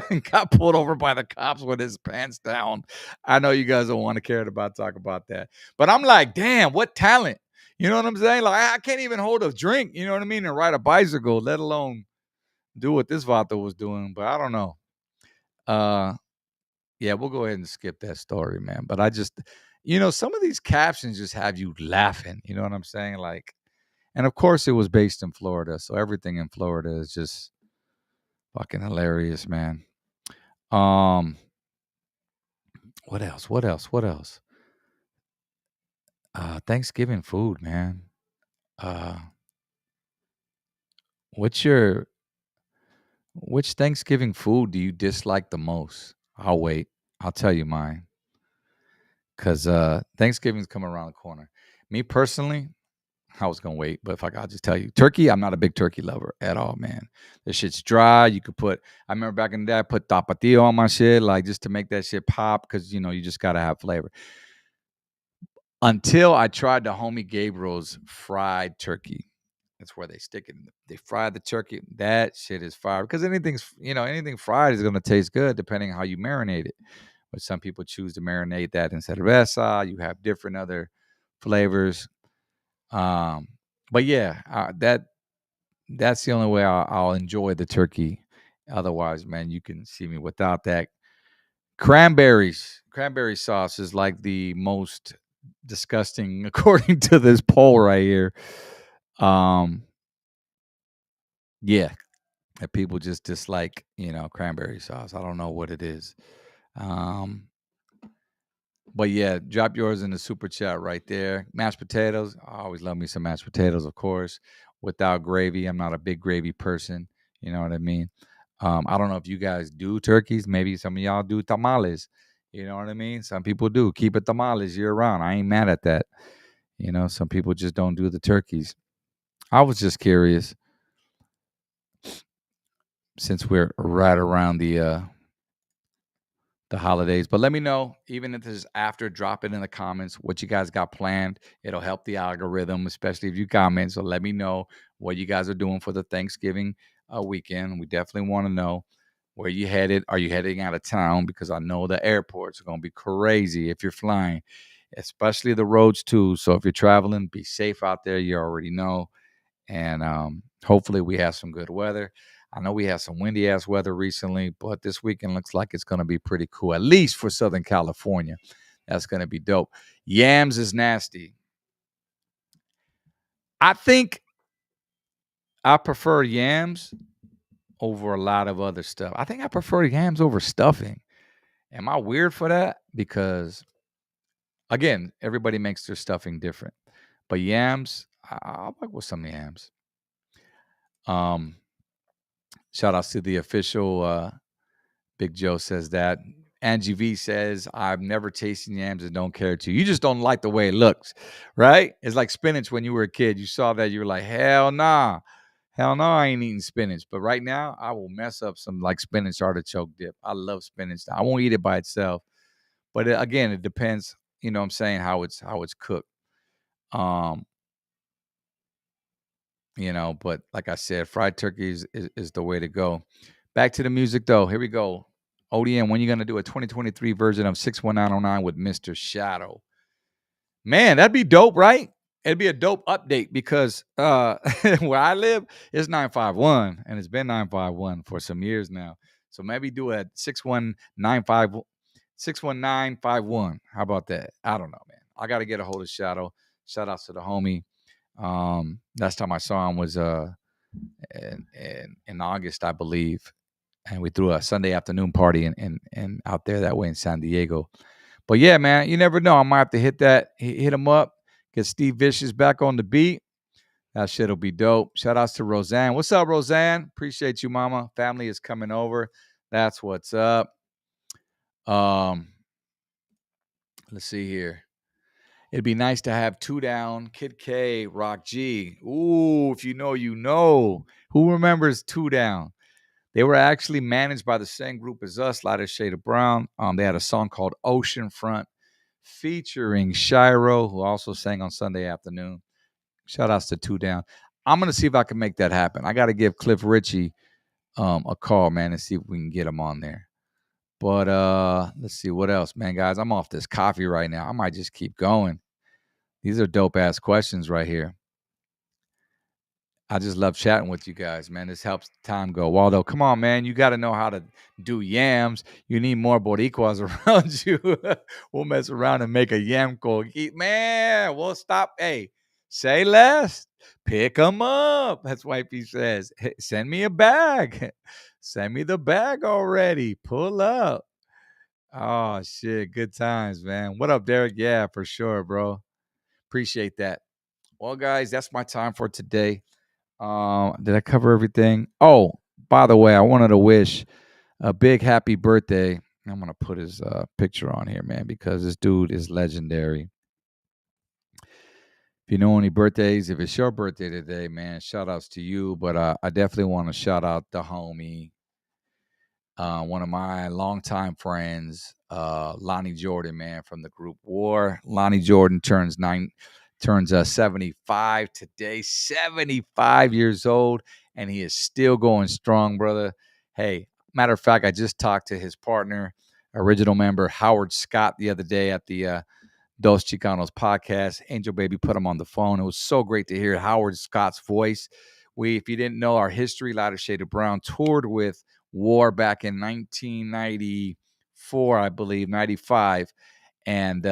And got pulled over by the cops with his pants down. I know you guys don't want to care about talk about that, but I'm like, damn, what talent? You know what I'm saying? Like, I can't even hold a drink, you know what I mean, and ride a bicycle, let alone do what this Vato was doing. But I don't know. Yeah, we'll go ahead and skip that story, man. But I just, some of these captions just have you laughing. You know what I'm saying? Like, and of course it was based in Florida, so everything in Florida is just fucking hilarious, man. What else? Thanksgiving food, man. Which Thanksgiving food do you dislike the most? I'll wait. I'll tell you mine. Cause Thanksgiving's coming around the corner. Me personally, I was gonna wait, but I'll just tell you, turkey. I'm not a big turkey lover at all, man. This shit's dry. You could put. I remember back in the day, I put tapatio on my shit, like just to make that shit pop, because you just gotta have flavor. Until I tried the homie Gabriel's fried turkey. That's where they stick it. They fry the turkey. That shit is fire, because anything fried is gonna taste good depending on how you marinate it. But some people choose to marinate that in cerveza. You have different other flavors. But yeah, that's the only way I'll enjoy the turkey. Otherwise, man, you can see me without that. Cranberry sauce is like the most disgusting, according to this poll right here. Yeah, that people just dislike, cranberry sauce. I don't know what it is. But yeah, drop yours in the super chat right there. Mashed potatoes. I always love me some mashed potatoes, of course. Without gravy, I'm not a big gravy person. You know what I mean? I don't know if you guys do turkeys. Maybe some of y'all do tamales. You know what I mean? Some people do. Keep it tamales year round. I ain't mad at that. Some people just don't do the turkeys. I was just curious, since we're right around the holidays. But let me know, even if it's after, drop it in the comments what you guys got planned. It'll help the algorithm, especially if you comment. So let me know what you guys are doing for the Thanksgiving weekend. We definitely want to know where you headed. Are you heading out of town? Because I know the airports are going to be crazy if you're flying, especially the roads too. So if you're traveling, be safe out there. You already know. And hopefully we have some good weather. I know we had some windy ass weather recently, but this weekend looks like it's going to be pretty cool, at least for Southern California. That's going to be dope. Yams is nasty. I think I prefer yams over a lot of other stuff. I think I prefer yams over stuffing. Am I weird for that? Because, again, everybody makes their stuffing different. But yams, I'll like with some yams. Shout outs to the official. Big Joe says that. Angie V says, I've never tasted yams and don't care to. You just don't like the way it looks, right? It's like spinach when you were a kid. You saw that, you were like, hell nah. Hell no, I ain't eating spinach. But right now, I will mess up some like spinach artichoke dip. I love spinach. I won't eat it by itself. But again, it depends, you know what I'm saying, how it's cooked. But like I said, fried turkey is the way to go. Back to the music, though. Here we go. ODM, when are you going to do a 2023 version of 61909 with Mr. Shadow? Man, that'd be dope, right? It'd be a dope update because where I live is 951, and it's been 951 for some years now. So maybe do a 61951. How about that? I don't know, man. I got to get a hold of Shadow. Shout out to the homie. Last time I saw him was in August, I believe. And we threw a Sunday afternoon party and out there that way in San Diego. But yeah, man, you never know. I might have to hit him up, get Steve Vicious back on the beat. That shit'll be dope. Shout outs to Roseanne. What's up, Roseanne? Appreciate you, mama. Family is coming over. That's what's up. Let's see here. It'd be nice to have Two Down, Kid K, Rock G. Ooh, if you know, you know. Who remembers Two Down? They were actually managed by the same group as us, Lighter Shade of Brown. They had a song called Oceanfront featuring Shiro, who also sang on Sunday Afternoon. Shout outs to Two Down. I'm going to see if I can make that happen. I got to give Cliff Ritchie a call, man, and see if we can get him on there. But let's see what else, man, guys. I'm off this coffee right now. I might just keep going. These are dope ass questions right here. I just love chatting with you guys, man. This helps time go. Waldo, come on, man. You got to know how to do yams. You need more Boricuas around you. We'll mess around and make a yam coquito. Man, we'll stop. Hey, say less. Pick them up. That's why he says, hey, send me a bag. Send me the bag already. Pull up. Oh, shit. Good times, man. What up, Derek? Yeah, for sure, bro. Appreciate that. Well, guys, that's my time for today. Did I cover everything? Oh, by the way, I wanted to wish a big happy birthday. I'm going to put his picture on here, man, because this dude is legendary. If you know any birthdays, if it's your birthday today, man, shout outs to you. But I definitely want to shout out the homie, one of my longtime friends, Lonnie Jordan, man, from the group War. Lonnie Jordan turns 75 today, 75 years old, and he is still going strong, brother. Hey, matter of fact, I just talked to his partner, original member Howard Scott, the other day at the Dos Chicanos podcast. Angel Baby put him on the phone. It was so great to hear Howard Scott's voice. If you didn't know our history, Lighter Shade of Brown toured with War back in 1994, I believe, 95. And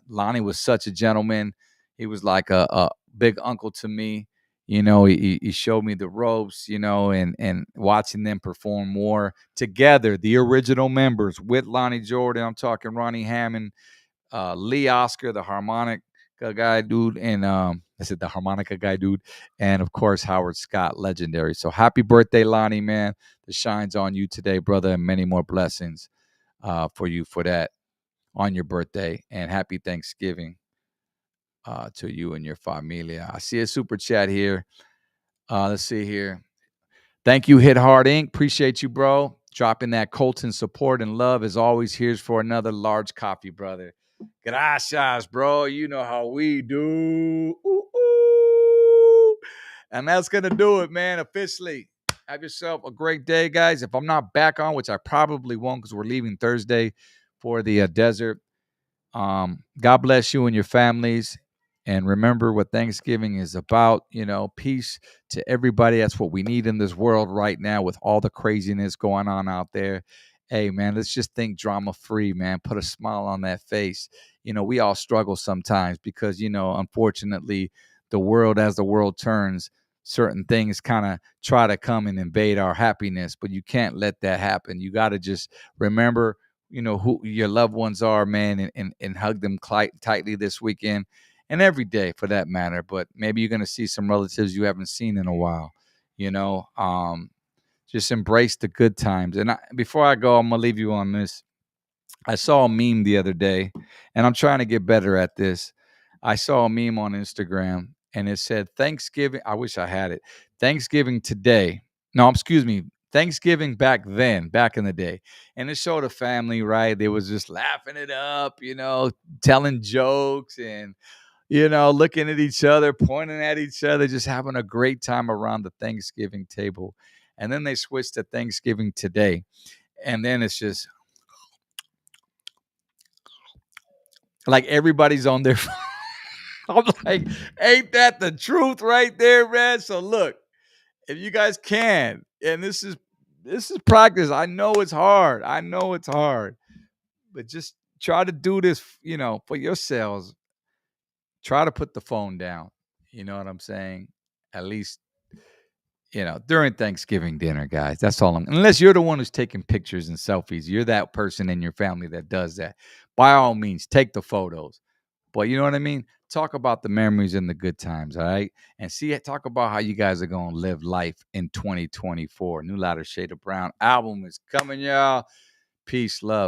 Lonnie was such a gentleman. He was like a big uncle to me. You know, he showed me the ropes, you know, and watching them perform War together, the original members with Lonnie Jordan. I'm talking Ronnie Hammond, Lee Oscar, the harmonica guy dude, and I said the harmonica guy dude, and of course Howard Scott, legendary. So happy birthday, Lonnie, man. The shine's on you today, brother, and many more blessings for you for that on your birthday, and happy Thanksgiving to you and your familia. I see a super chat here. Let's see here. Thank you, Hit Hard Inc. Appreciate you, bro. Dropping that Colton support and love as always. Here's for another large coffee, brother. Gracias, bro. You know how we do. Ooh, ooh. And that's going to do it, man, officially. Have yourself a great day, guys. If I'm not back on, which I probably won't because we're leaving Thursday for the desert, God bless you and your families. And remember what Thanksgiving is about, you know, peace to everybody. That's what we need in this world right now with all the craziness going on out there. Hey, man, let's just think drama-free, man. Put a smile on that face. You know, we all struggle sometimes because, you know, unfortunately, the world, as the world turns, certain things kind of try to come and invade our happiness, but you can't let that happen. You got to just remember, you know, who your loved ones are, man, and hug them tightly this weekend. And every day for that matter, but maybe you're going to see some relatives you haven't seen in a while, you know, just embrace the good times. And before I go, I'm going to leave you on this. I saw a meme the other day, and I'm trying to get better at this. I saw a meme on Instagram, and it said, Thanksgiving. I wish I had it. Thanksgiving today. No, excuse me. Thanksgiving back then, back in the day. And it showed a family, right? They was just laughing it up, you know, telling jokes and, you know, looking at each other, pointing at each other, just having a great time around the Thanksgiving table. And then they switched to Thanksgiving today. And then it's just like everybody's on their phone. I'm like, ain't that the truth right there, man? So look, if you guys can, and this is practice. I know it's hard. But just try to do this, you know, for yourselves. Try to put the phone down. You know what I'm saying? At least, you know, during Thanksgiving dinner, guys. That's all unless you're the one who's taking pictures and selfies. You're that person in your family that does that. By all means, take the photos. But you know what I mean? Talk about the memories and the good times, all right? And talk about how you guys are going to live life in 2024. New Lighter Shade of Brown album is coming, y'all. Peace, love.